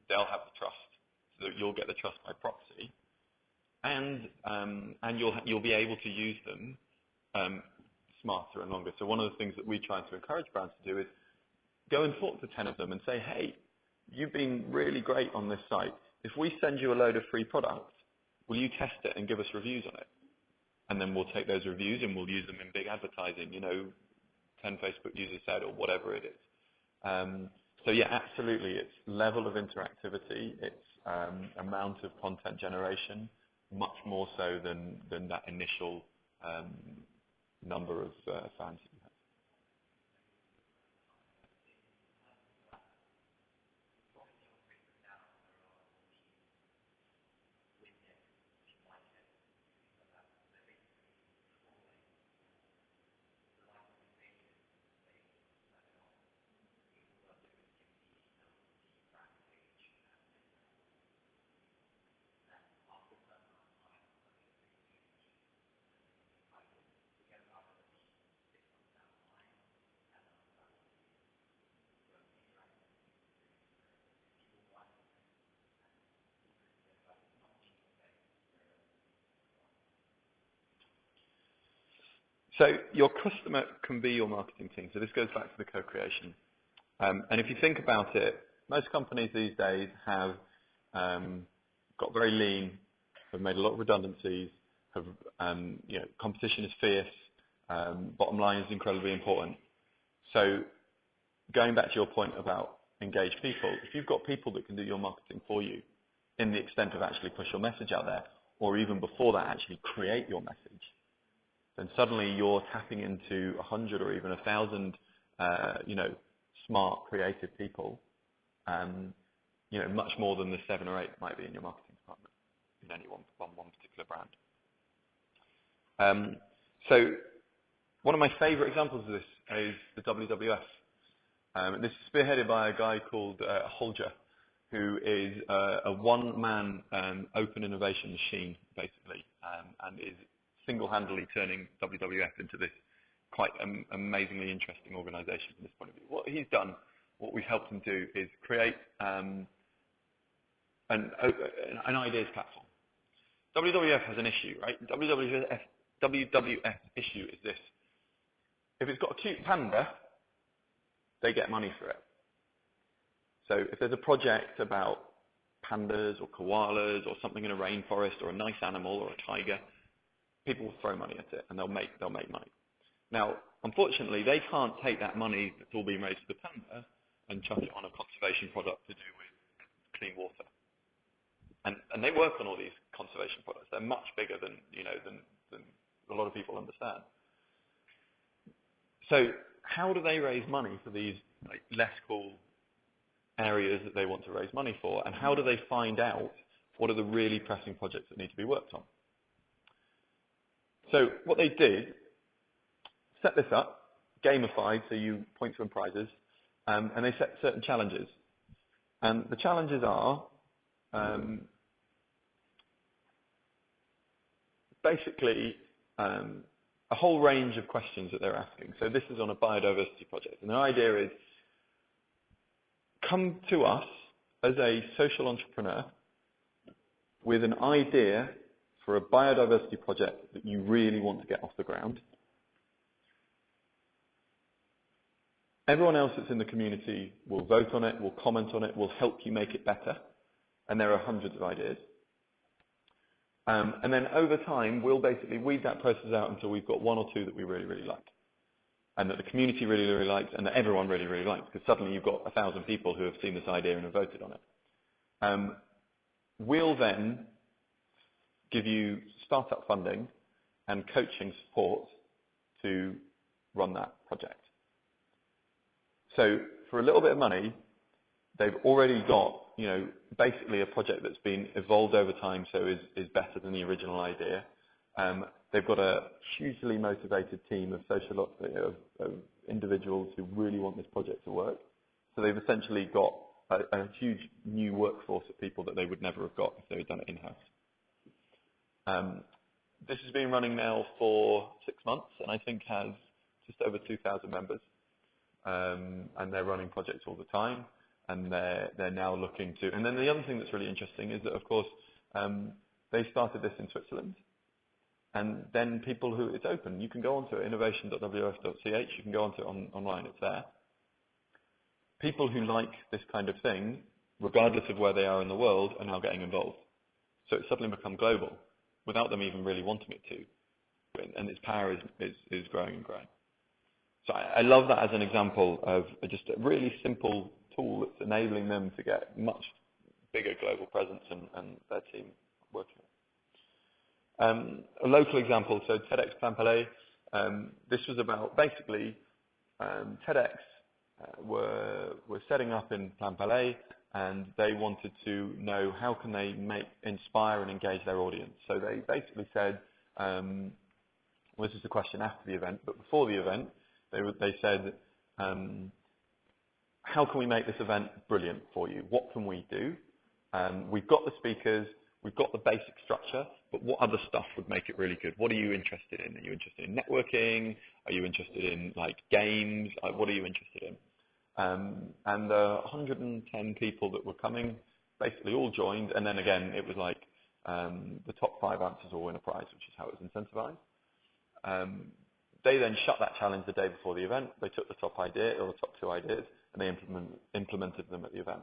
they'll have the trust. So that you'll get the trust by proxy and you'll be able to use them smarter and longer. So one of the things that we try to encourage brands to do is go and talk to 10 of them and say, hey, you've been really great on this site. If we send you a load of free products, will you test it and give us reviews on it? And then we'll take those reviews and we'll use them in big advertising, 10 Facebook users said or whatever it is. So yeah, absolutely. It's level of interactivity. It's amount of content generation, much more so than that initial number of fans that you have. So your customer can be your marketing team. So this goes back to the co-creation. And if you think about it, most companies these days have got very lean, have made a lot of redundancies, have competition is fierce, bottom line is incredibly important. So going back to your point about engaged people, if you've got people that can do your marketing for you in the extent of actually push your message out there, or even before that actually create your message, then suddenly you're tapping into 100 or even 1,000, smart, creative people, much more than the 7 or 8 might be in your marketing department in any one particular brand. So one of my favorite examples of this is the WWF. This is spearheaded by a guy called Holger, who is a one-man open innovation machine, basically, and is single-handedly turning WWF into this quite amazingly interesting organization from this point of view. What he's done, what we've helped him do, is create an ideas platform. WWF has an issue, right? WWF issue is this. If it's got a cute panda, they get money for it. So if there's a project about pandas or koalas or something in a rainforest or a nice animal or a tiger, people will throw money at it and they'll make money. Now, unfortunately, they can't take that money that's all being raised for the panda and chuck it on a conservation product to do with clean water. And they work on all these conservation products. They're much bigger than a lot of people understand. So how do they raise money for these less cool areas that they want to raise money for? And how do they find out what are the really pressing projects that need to be worked on? So what they did, set this up, gamified, so you point to win prizes, and they set certain challenges. And the challenges are basically a whole range of questions that they're asking. So this is on a biodiversity project. And the idea is, come to us as a social entrepreneur with an idea for a biodiversity project that you really want to get off the ground, everyone else that's in the community will vote on it, will comment on it, will help you make it better, and there are hundreds of ideas. And then over time, we'll basically weed that process out until we've got one or two that we really, really like, and that the community really, really likes, and that everyone really, really likes, because suddenly you've got 1,000 people who have seen this idea and have voted on it. We'll then give you startup funding and coaching support to run that project. So for a little bit of money, they've already got, basically a project that's been evolved over time, so is better than the original idea. They've got a hugely motivated team of individuals who really want this project to work. So they've essentially got a huge new workforce of people that they would never have got if they had done it in-house. This has been running now for 6 months, and I think has just over 2,000 members. And they're running projects all the time, and they're now looking to. And then the other thing that's really interesting is that, of course, they started this in Switzerland, and then people who it's open. You can go onto it, innovation.wf.ch. You can go onto it online. It's there. People who like this kind of thing, regardless of where they are in the world, are now getting involved. So it's suddenly become global, without them even really wanting it to, and its power is growing and growing. So I love that as an example of just a really simple tool that's enabling them to get much bigger global presence and their team working. A local example, so TEDx Plainpalais. This was about basically TEDx were setting up in Plainpalais, and they wanted to know how can they inspire and engage their audience. So they basically said, well, this is the question after the event, but before the event, they said, how can we make this event brilliant for you? What can we do? We've got the speakers, we've got the basic structure, but what other stuff would make it really good? What are you interested in? Are you interested in networking? Are you interested in games? What are you interested in? And the 110 people that were coming basically all joined, and then again it was the top 5 answers all win a prize, which is how it was incentivized. They then shut that challenge the day before the event. They took the top idea or the top 2 ideas, and they implemented them at the event.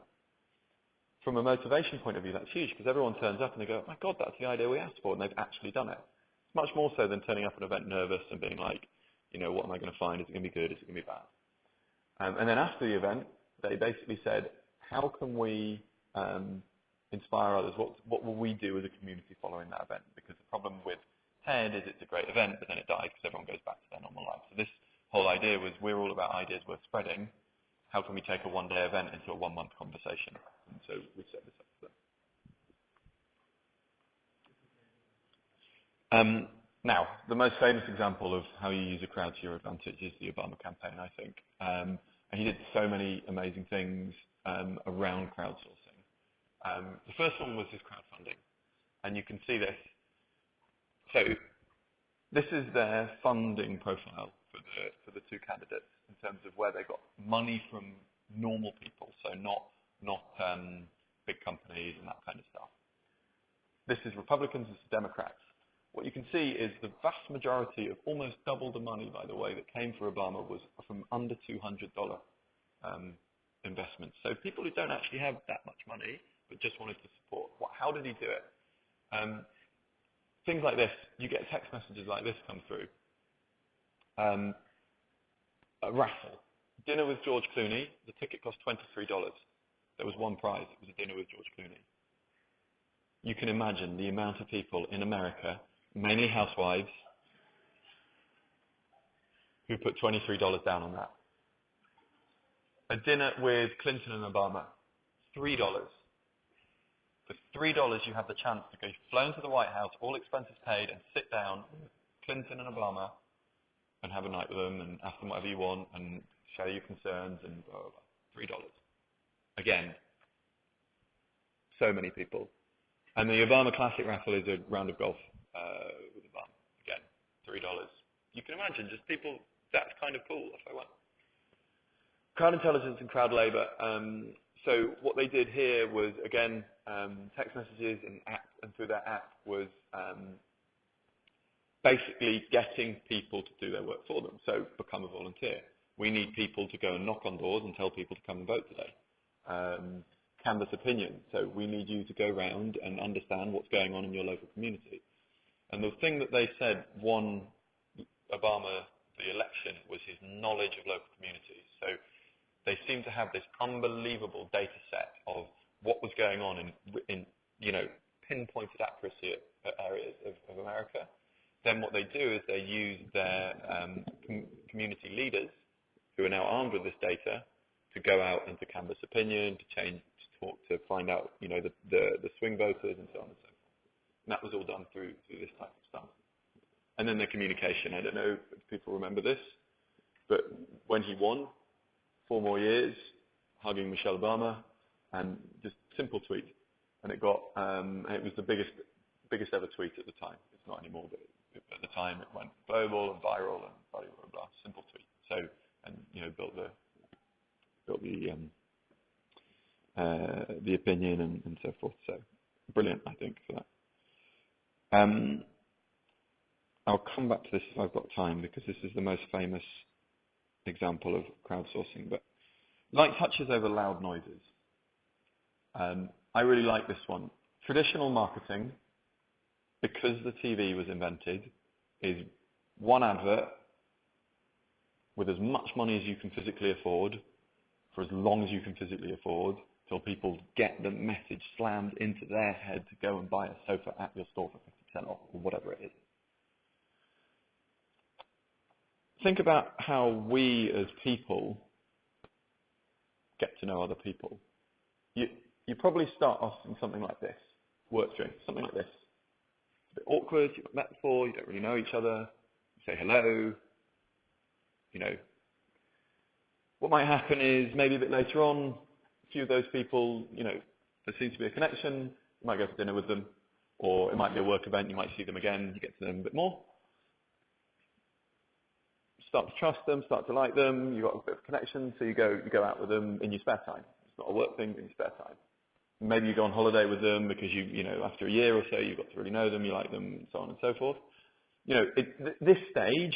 From a motivation point of view, that's huge, because everyone turns up and they go, oh my God, that's the idea we asked for, and they've actually done it. It's much more so than turning up at an event nervous and being like, what am I going to find? Is it going to be good? Is it going to be bad? And then after the event, they basically said, how can we inspire others? What will we do as a community following that event? Because the problem with TED is it's a great event, but then it dies because everyone goes back to their normal life. So this whole idea was, we're all about ideas worth spreading. How can we take a one-day event into a one-month conversation? And so we set this up for them. Now, the most famous example of how you use a crowd to your advantage is the Obama campaign, I think. And he did so many amazing things around crowdsourcing. The first one was his crowdfunding. And you can see this. So this is their funding profile for the 2 candidates in terms of where they got money from normal people, so not big companies and that kind of stuff. This is Republicans, this is Democrats. What you can see is the vast majority of almost double the money, by the way, that came for Obama was from under $200 investments. So people who don't actually have that much money but just wanted to support. How did he do it? Things like this, you get text messages like this come through. A raffle. Dinner with George Clooney. The ticket cost $23. There was one prize. It was a dinner with George Clooney. You can imagine the amount of people in America, mainly housewives, who put $23 down on that. A dinner with Clinton and Obama, $3. For $3, you have the chance to go flown to the White House, all expenses paid, and sit down with Clinton and Obama and have a night with them and ask them whatever you want and share your concerns and blah, blah, blah. $3. Again, so many people. And the Obama Classic raffle is a round of golf with Obama. Again, $3. You can imagine just people, that's kind of cool if I went. Crowd intelligence and crowd labour. So what they did here was, again, text messages and app, and through their app was basically getting people to do their work for them. So become a volunteer. We need people to go and knock on doors and tell people to come and vote today. Canvass opinion. So we need you to go around and understand what's going on in your local community. And the thing that they said won Obama the election was his knowledge of local communities. So they seem to have this unbelievable data set of what was going on in pinpointed accuracy at areas of America. Then what they do is they use their community leaders, who are now armed with this data, to go out and to canvass opinion, to talk, to find out, the swing voters and so on and so forth. And that was all done through this type of stuff. And then the communication. I don't know if people remember this, but when he won, 4 more years, hugging Michelle Obama, and just simple tweet, and it got it was the biggest ever tweet at the time. It's not anymore, but at the time it went global and viral and blah blah blah. Simple tweet. So built the opinion and so forth. So brilliant, I think, for that. I'll come back to this if I've got time, because this is the most famous example of crowdsourcing. But light touches over loud noises. I really like this one. Traditional marketing, because the TV was invented, is one advert with as much money as you can physically afford, for as long as you can physically afford, till people get the message slammed into their head to go and buy a sofa at your store for 50% off, or whatever it is. Think about how we as people get to know other people. You probably start off in something like this, work drink, something like this. It's a bit awkward, you've not met before, you don't really know each other, you say hello. What might happen is maybe a bit later on, a few of those people, there seems to be a connection, you might go for dinner with them, or it might be a work event, you might see them again, you get to know them a bit more. Start to trust them, start to like them, you've got a bit of connection, so you go out with them in your spare time. It's not a work thing, but in your spare time. Maybe you go on holiday with them because after a year or so you've got to really know them, you like them, and so on and so forth. This stage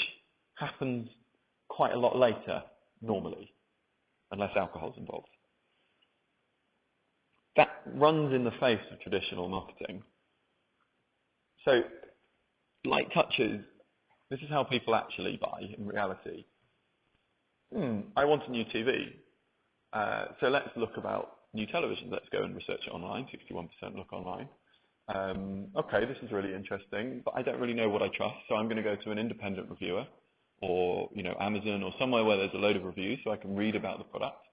happens quite a lot later, normally, unless alcohol's involved. That runs in the face of traditional marketing. So, light touches, this is how people actually buy in reality. I want a new TV. So let's look about new television. Let's go and research it online. 61% look online. Okay, this is really interesting, but I don't really know what I trust, so I'm going to go to an independent reviewer, or Amazon, or somewhere where there's a load of reviews so I can read about the product.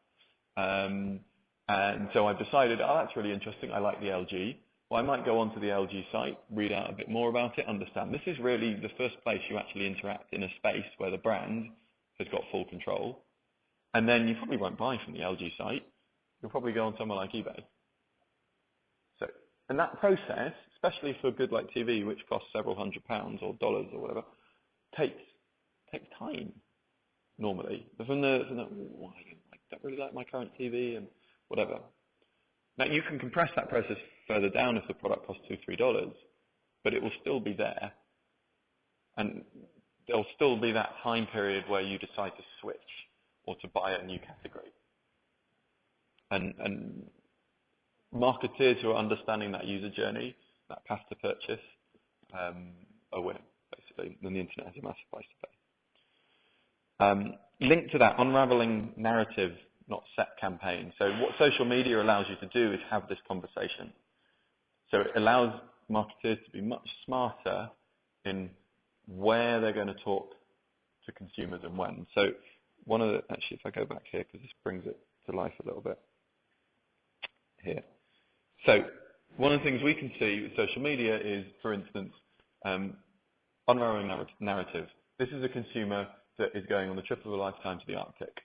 And so I've decided, that's really interesting. I like the LG. Well, I might go onto the LG site, read out a bit more about it, understand. This is really the first place you actually interact in a space where the brand has got full control. And then you probably won't buy from the LG site. You'll probably go on somewhere like eBay. And that process, especially for good like TV, which costs several £100 or dollars or whatever, takes time normally. But from the I don't really like my current TV and whatever. Now you can compress that process further down if the product costs $2, $3, but it will still be there, and there'll still be that time period where you decide to switch or to buy a new category. And marketers who are understanding that user journey, that path to purchase, are winning, basically. And the internet has a massive price to pay. Linked to that, unraveling narrative, not set campaign. So what social media allows you to do is have this conversation. So it allows marketers to be much smarter in where they're going to talk to consumers and when. So actually, if I go back here, because this brings it to life a little bit here. So one of the things we can see with social media is, for instance, unraveling narrative. This is a consumer that is going on the trip of a lifetime to the Arctic.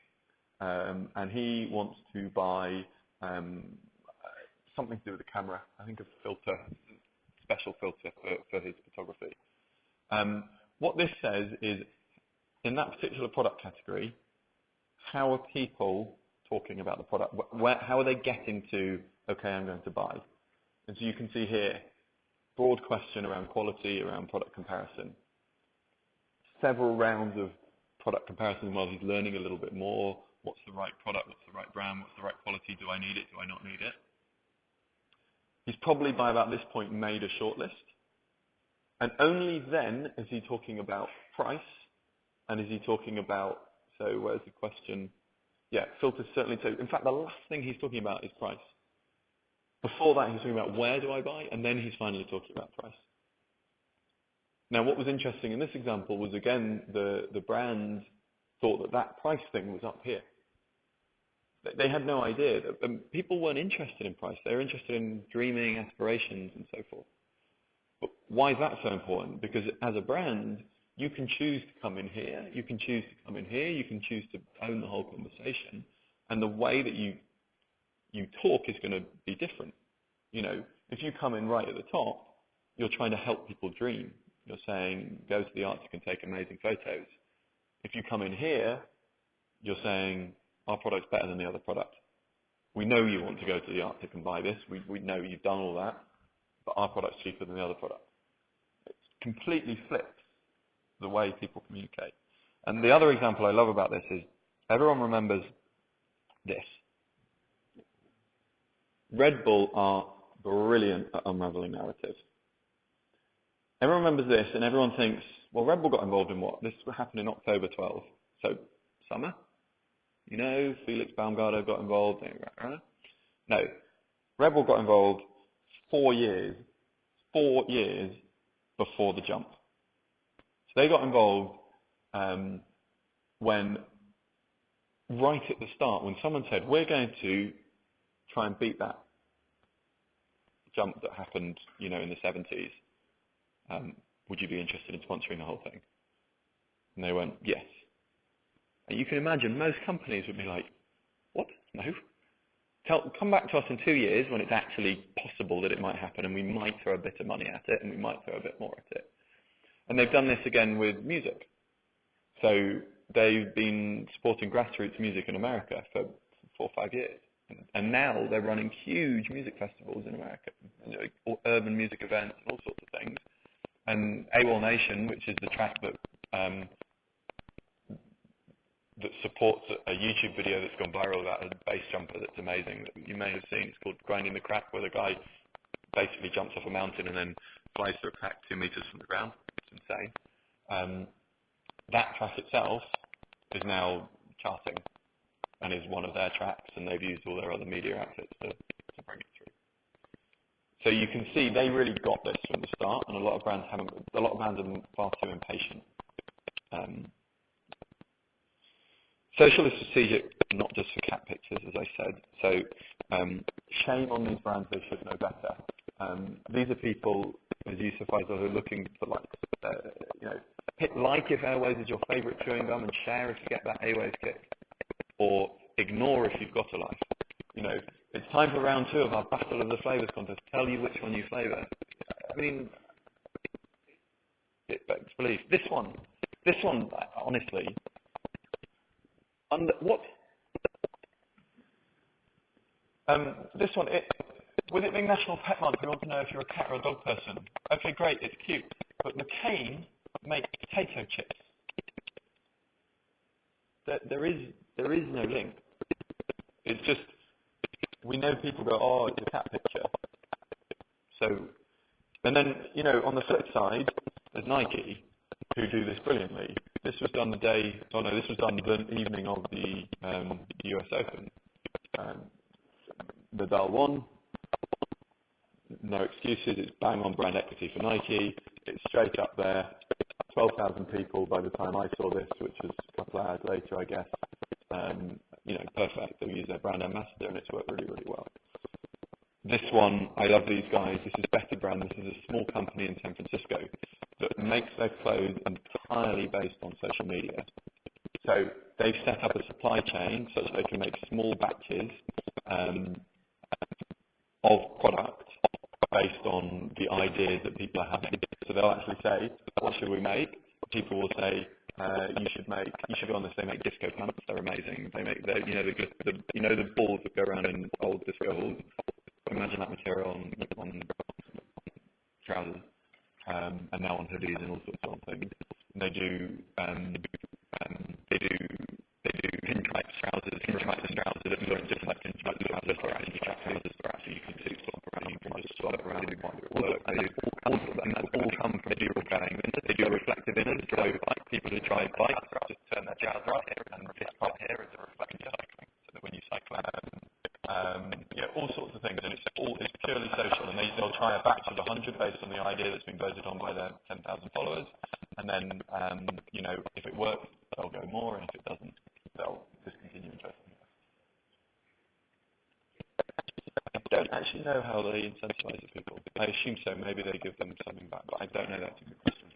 And he wants to buy something to do with the camera. I think a filter, special filter for his photography. What this says is, in that particular product category, how are people talking about the product? How are they getting to, okay, I'm going to buy? And so you can see here, broad question around quality, around product comparison. Several rounds of product comparison while he's learning a little bit more. What's the right product? What's the right brand? What's the right quality? Do I need it? Do I not need it? He's probably by about this point made a shortlist. And only then is he talking about price, and is he talking about, so where's the question? Yeah, filters certainly too. In fact, the last thing he's talking about is price. Before that, he's talking about where do I buy, and then he's finally talking about price. Now, what was interesting in this example was, again, the brand thought that price thing was up here. They had no idea. People weren't interested in price. They were interested in dreaming, aspirations, and so forth. But why is that so important? Because as a brand, you can choose to come in here, you can choose to come in here, you can choose to own the whole conversation, and the way that you talk is going to be different. You know, if you come in right at the top, you're trying to help people dream. You're saying, go to the Arctic and take amazing photos. If you come in here, you're saying, our product's better than the other product. We know you want to go to the Arctic and buy this. We know you've done all that, but our product's cheaper than the other product. It completely flips the way people communicate. And the other example I love about this is, everyone remembers this. Red Bull are brilliant at unraveling narratives. Everyone remembers this, and everyone thinks, well, Red Bull got involved in what? This happened in October 12. So, summer? You know, Felix Baumgartner got involved. No. Red Bull got involved 4 years before the jump. So they got involved when, right at the start, when someone said, we're going to try and beat that jump that happened, you know, in the 70s. Would you be interested in sponsoring the whole thing? And they went, yes. And you can imagine most companies would be like, what? No. Come back to us in 2 years when it's actually possible that it might happen, and we might throw a bit of money at it, and we might throw a bit more at it. And they've done this again with music. So they've been supporting grassroots music in America for 4 or 5 years. And now they're running huge music festivals in America, you know, urban music events and all sorts of things. And AWOL Nation, which is the track that that supports a YouTube video that's gone viral about a bass jumper that's amazing, that you may have seen. It's called Grinding the Crack, where the guy basically jumps off a mountain and then flies through a crack 2 meters from the ground. It's insane. That track itself is now charting and is one of their tracks, and they've used all their other media outfits to bring it through. So you can see they really got this from the start, and a lot of brands haven't. A lot of brands are far too impatient. Social is strategic, not just for cat pictures, as I said. So shame on these brands; they should know better. These are people, as Yusuf Faisal, who are looking for likes. You know, hit like if Airways is your favourite chewing gum, and share if you get that Airways kick, or ignore if you've got a life. You know, it's time for round 2 of our Battle of the Flavours contest. Tell you which one you flavour. I mean, it begs belief. This one, honestly, what? This one, with it being National Pet Month, we want to know if you're a cat or a dog person. Okay, great, it's cute. But McCain make potato chips. There is no link. It's just, we know people go, oh, it's a cat picture. So, and then, you know, on the flip side, there's Nike, who do this brilliantly. This was done this was done the evening of the US Open. Nadal won. No excuses. It's bang on brand equity for Nike. It's straight up there. 12,000 people by the time I saw this, which was a couple of hours later, I guess. You know, perfect. They've used their brand ambassador, and it's worked really, really well. This one, I love these guys. This is Better Brand. This is a small company in San Francisco that makes their clothes entirely based on social media. So they've set up a supply chain such that they can make small batches of product based on the ideas that people are having. So they'll actually say, what should we make? People will say, You should go on this. They make disco pants. They're amazing. The balls that go around in old disco halls. Imagine that material on trousers, and now on hoodies and all sorts of things. And they do pinstripe trousers that look just like pinstripe trousers, or actually trousers where actually you can do swap around, you can just swap around and work. They do all sorts of that, and that's all come from dual going. They do reflective inners, so like people who drive bikes just turn their jazz right here, and this part here is a reflective cycling, so that when you cycle all sorts of things, and it's purely social, and they'll try a batch of 100 based on the idea that's been voted on by their 10,000 followers, and then if it works, they'll go more, and if it doesn't, they'll discontinue and try something else. I don't actually know how they incentivize the people. I assume so. Maybe they give them something back, but I don't know. That's a good question.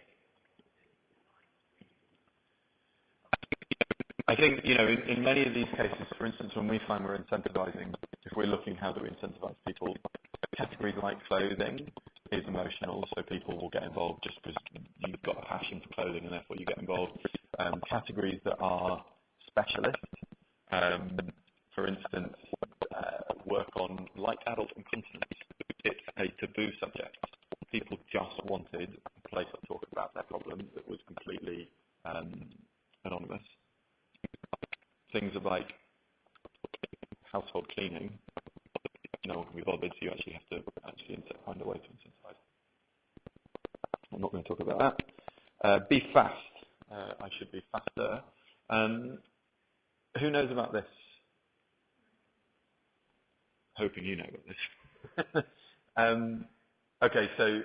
I think, in many of these cases, for instance, when we find we're incentivizing, if we're looking how do we incentivize people, categories like clothing is emotional, so people will get involved just because you've got a passion for clothing and therefore you get involved. Categories that are specialist, for instance, work on like adult incontinence. It's a taboo subject. People just wanted a place to talk about their problem that was completely anonymous. Things like household cleaning, no one can be bothered, so you actually have to find a way to incentivize. I'm not going to talk about that. Be fast. I should be faster. Who knows about this? Hoping you know about this. Okay, so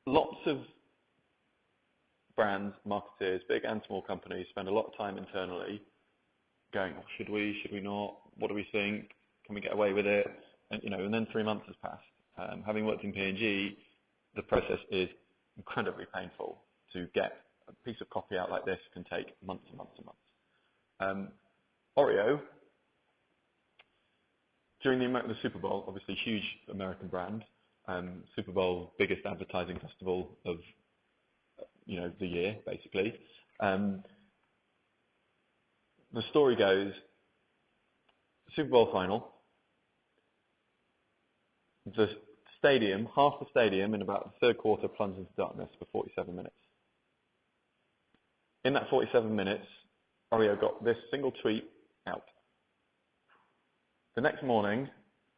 lots of brands, marketeers, big and small companies spend a lot of time internally going, should we not? What do we think? Can we get away with it? And then 3 months has passed. Having worked in P&G, the process is incredibly painful. To get a piece of copy out like this can take months and months and months. Oreo, during the Super Bowl, obviously huge American brand, Super Bowl, biggest advertising festival of the year, basically. The story goes, Super Bowl final, the stadium, half the stadium in about the third quarter plunged into darkness for 47 minutes. In that 47 minutes, Oreo got this single tweet out. The next morning,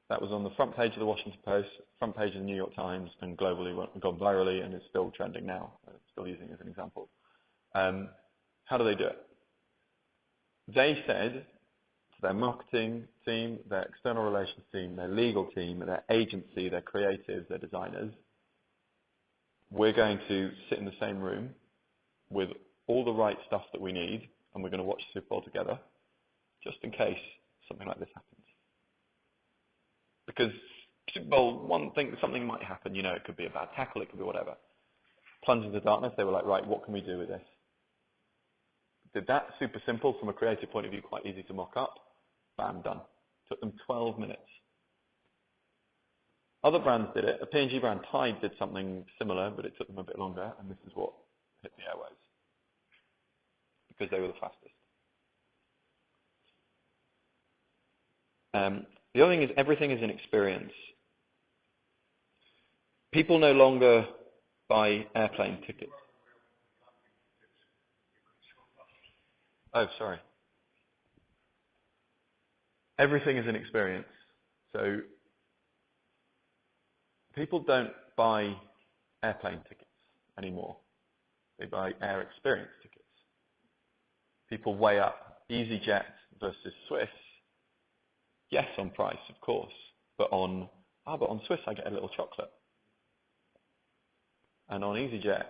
that was on the front page of the Washington Post, front page of the New York Times, and globally gone virally, and is still trending now. I'm still using it as an example. How do they do it? They said to their marketing team, their external relations team, their legal team, their agency, their creatives, their designers, we're going to sit in the same room with all the right stuff that we need, and we're going to watch the Super Bowl together, just in case something like this happens. Because Super Bowl, something might happen, it could be a bad tackle, it could be whatever. Plunged into darkness, they were like, right, what can we do with this? Did that super simple from a creative point of view, quite easy to mock up. Bam, done. Took them 12 minutes. Other brands did it. A P&G brand, Tide, did something similar, but it took them a bit longer, and this is what hit the airwaves. Because they were the fastest. The other thing is everything is an experience. People no longer buy airplane tickets. Oh, sorry. Everything is an experience. So people don't buy airplane tickets anymore. They buy air experience tickets. People weigh up EasyJet versus Swiss. Yes, on price, of course, but on Swiss I get a little chocolate. And on EasyJet,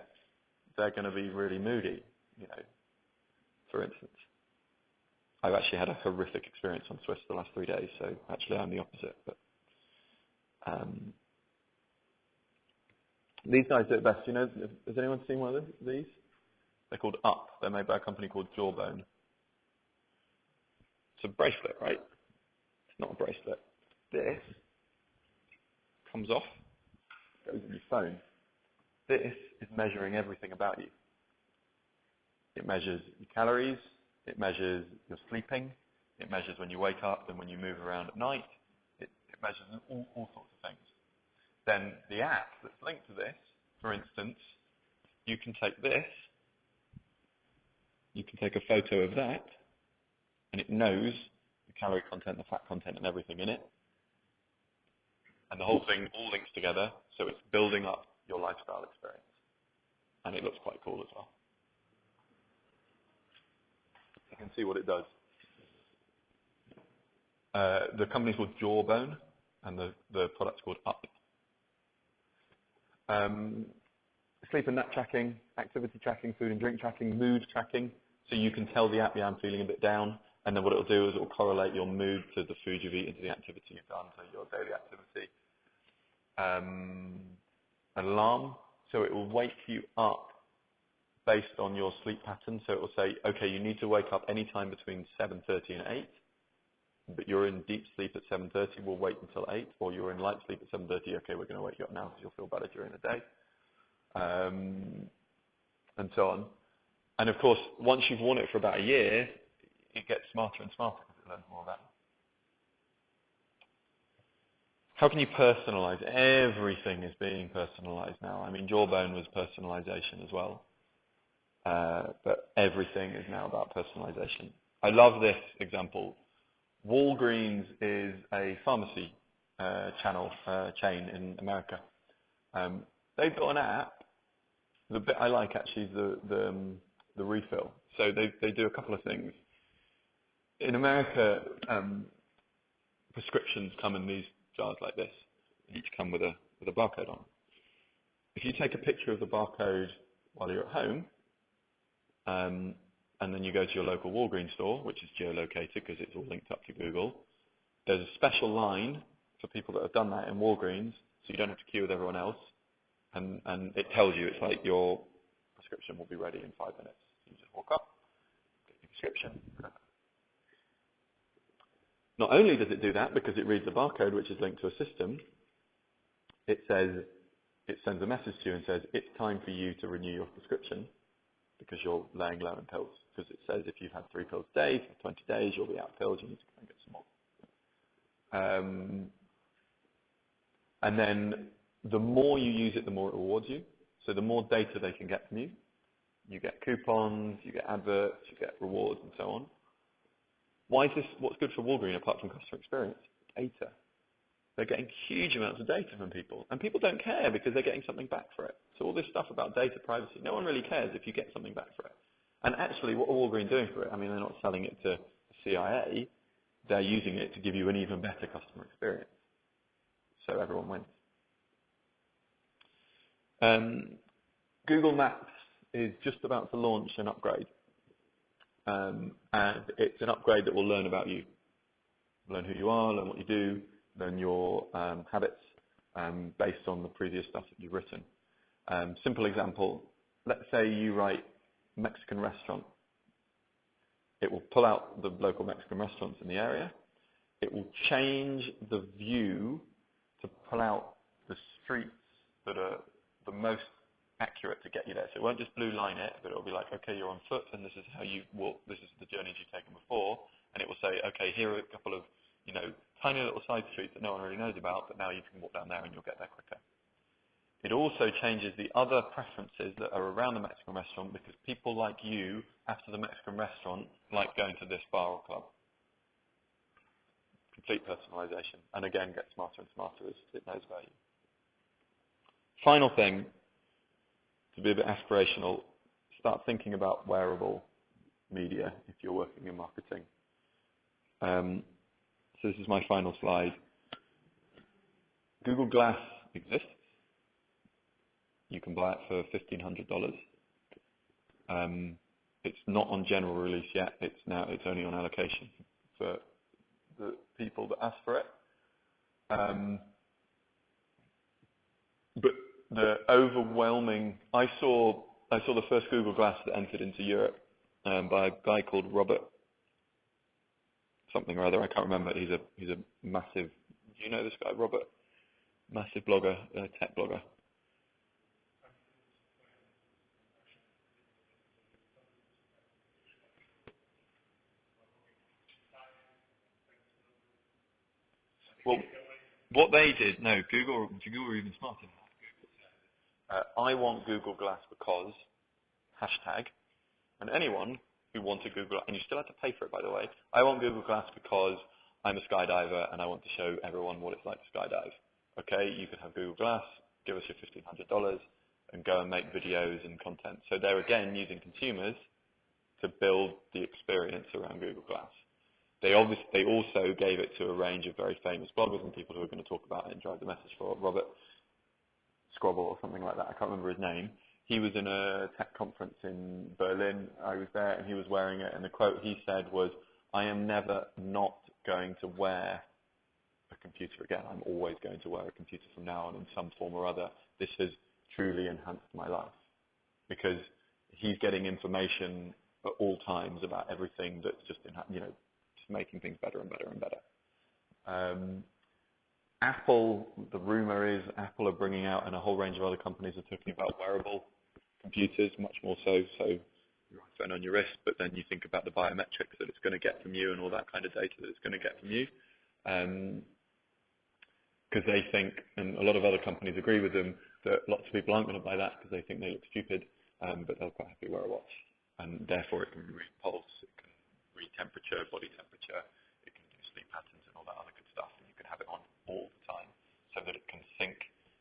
they're going to be really moody, for instance. I've actually had a horrific experience on Swiss the last 3 days, so actually I'm the opposite. But these guys do it best. Has anyone seen one of these? They're called Up. They're made by a company called Jawbone. It's a bracelet, right? It's not a bracelet. This comes off, goes in your phone. This is measuring everything about you. It measures your calories. It measures your sleeping. It measures when you wake up and when you move around at night. It measures all sorts of things. Then the app that's linked to this, for instance, you can take this, you can take a photo of that, and it knows the calorie content, the fat content, and everything in it. And the whole thing all links together, so it's building up your lifestyle experience. And it looks quite cool as well. You can see what it does. The company's called Jawbone, and the product's called Up. Sleep and nap tracking, activity tracking, food and drink tracking, mood tracking. So you can tell the app, yeah, I'm feeling a bit down, and then what it'll do is it'll correlate your mood to the food you've eaten, to the activity you've done, to your daily activity. Alarm, so it will wake you up based on your sleep pattern. So it will say, okay, you need to wake up any time between 7:30 and 8, but you're in deep sleep at 7:30, we'll wait until 8, or you're in light sleep at 7:30, okay, we're going to wake you up now because you'll feel better during the day, and so on. And of course, once you've worn it for about a year, it gets smarter and smarter because it learns more about you. How can you personalize? Everything is being personalized now. I mean, Jawbone was personalization as well. But everything is now about personalization. I love this example. Walgreens is a pharmacy chain in America. They built an app. The bit I like actually is the refill. So they do a couple of things. In America, prescriptions come in these jars like this. Each come with a barcode on. If you take a picture of the barcode while you're at home, and then you go to your local Walgreens store, which is geolocated because it's all linked up to Google, there's a special line for people that have done that in Walgreens, so you don't have to queue with everyone else, and it tells you, it's like your prescription will be ready in 5 minutes. You just walk up, get your prescription. Not only does it do that because it reads the barcode, which is linked to a system, it sends a message to you and says, it's time for you to renew your prescription because you're laying low in pills. Because it says if you've had 3 pills a day for 20 days, you'll be out of pills, you need to go and get some more. And then the more you use it, the more it rewards you. So the more data they can get from you, you get coupons, you get adverts, you get rewards, and so on. Why is this? What's good for Walgreens apart from customer experience? Data. They're getting huge amounts of data from people, and people don't care because they're getting something back for it. So all this stuff about data privacy, no one really cares if you get something back for it. And actually, what are Walgreens doing for it? I mean, they're not selling it to the CIA. They're using it to give you an even better customer experience. So everyone wins. Google Maps is just about to launch an upgrade. And it's an upgrade that will learn about you, learn who you are, learn what you do, learn your habits based on the previous stuff that you've written. Simple example, let's say you write Mexican restaurant. It will pull out the local Mexican restaurants in the area. It will change the view to pull out the streets that are the most accurate to get you there. So it won't just blue line it, but it'll be like, okay, you're on foot, and this is how you walk. This is the journeys you've taken before, and it will say, okay, here are a couple of, tiny little side streets that no one really knows about, but now you can walk down there and you'll get there quicker. It also changes the other preferences that are around the Mexican restaurant because people like you, after the Mexican restaurant, like going to this bar or club. Complete personalization, and again, get smarter and smarter as it knows about you. Final thing, to be a bit aspirational, start thinking about wearable media if you're working in marketing. So this is my final slide. Google Glass exists. You can buy it for $1,500. It's not on general release yet. It's only on allocation for the people that ask for it. But the overwhelming, I saw the first Google Glass that entered into Europe by a guy called Robert something or other. I can't remember. He's a massive. Do you know this guy, Robert? Massive blogger, tech blogger. Well, what they did, no, Google were even smarter than that. I want Google Glass because hashtag, and anyone who wanted Google, and you still have to pay for it, by the way. I want Google Glass because I'm a skydiver and I want to show everyone what it's like to skydive. Okay, you can have Google Glass, give us your $1,500, and go and make videos and content. So they're again using consumers to build the experience around Google Glass. They also gave it to a range of very famous bloggers and people who are going to talk about it and drive the message for Robert Scribble or something like that. I can't remember his name. He was in a tech conference in Berlin. I was there, and he was wearing it. And the quote he said was, "I am never not going to wear a computer again. I'm always going to wear a computer from now on in some form or other. This has truly enhanced my life," because he's getting information at all times about everything that's just just making things better and better and better. Apple, the rumor is Apple are bringing out, and a whole range of other companies are talking about wearable computers, much more so your iPhone on your wrist, but then you think about the biometrics that it's going to get from you and all that kind of data that it's going to get from you. Because they think, and a lot of other companies agree with them, that lots of people aren't going to buy that because they think they look stupid, but they'll quite happily wear a watch. And therefore it can read pulse, it can read temperature, body temperature, it can do sleep patterns and all that other good stuff. And you can have it on all the time so that it can sync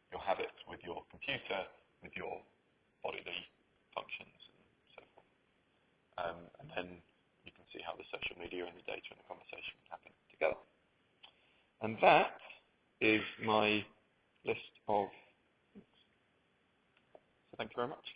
your habits with your computer, with your bodily functions and so forth. And then you can see how the social media and the data and the conversation can happen together. And that is my list of things. So thank you very much.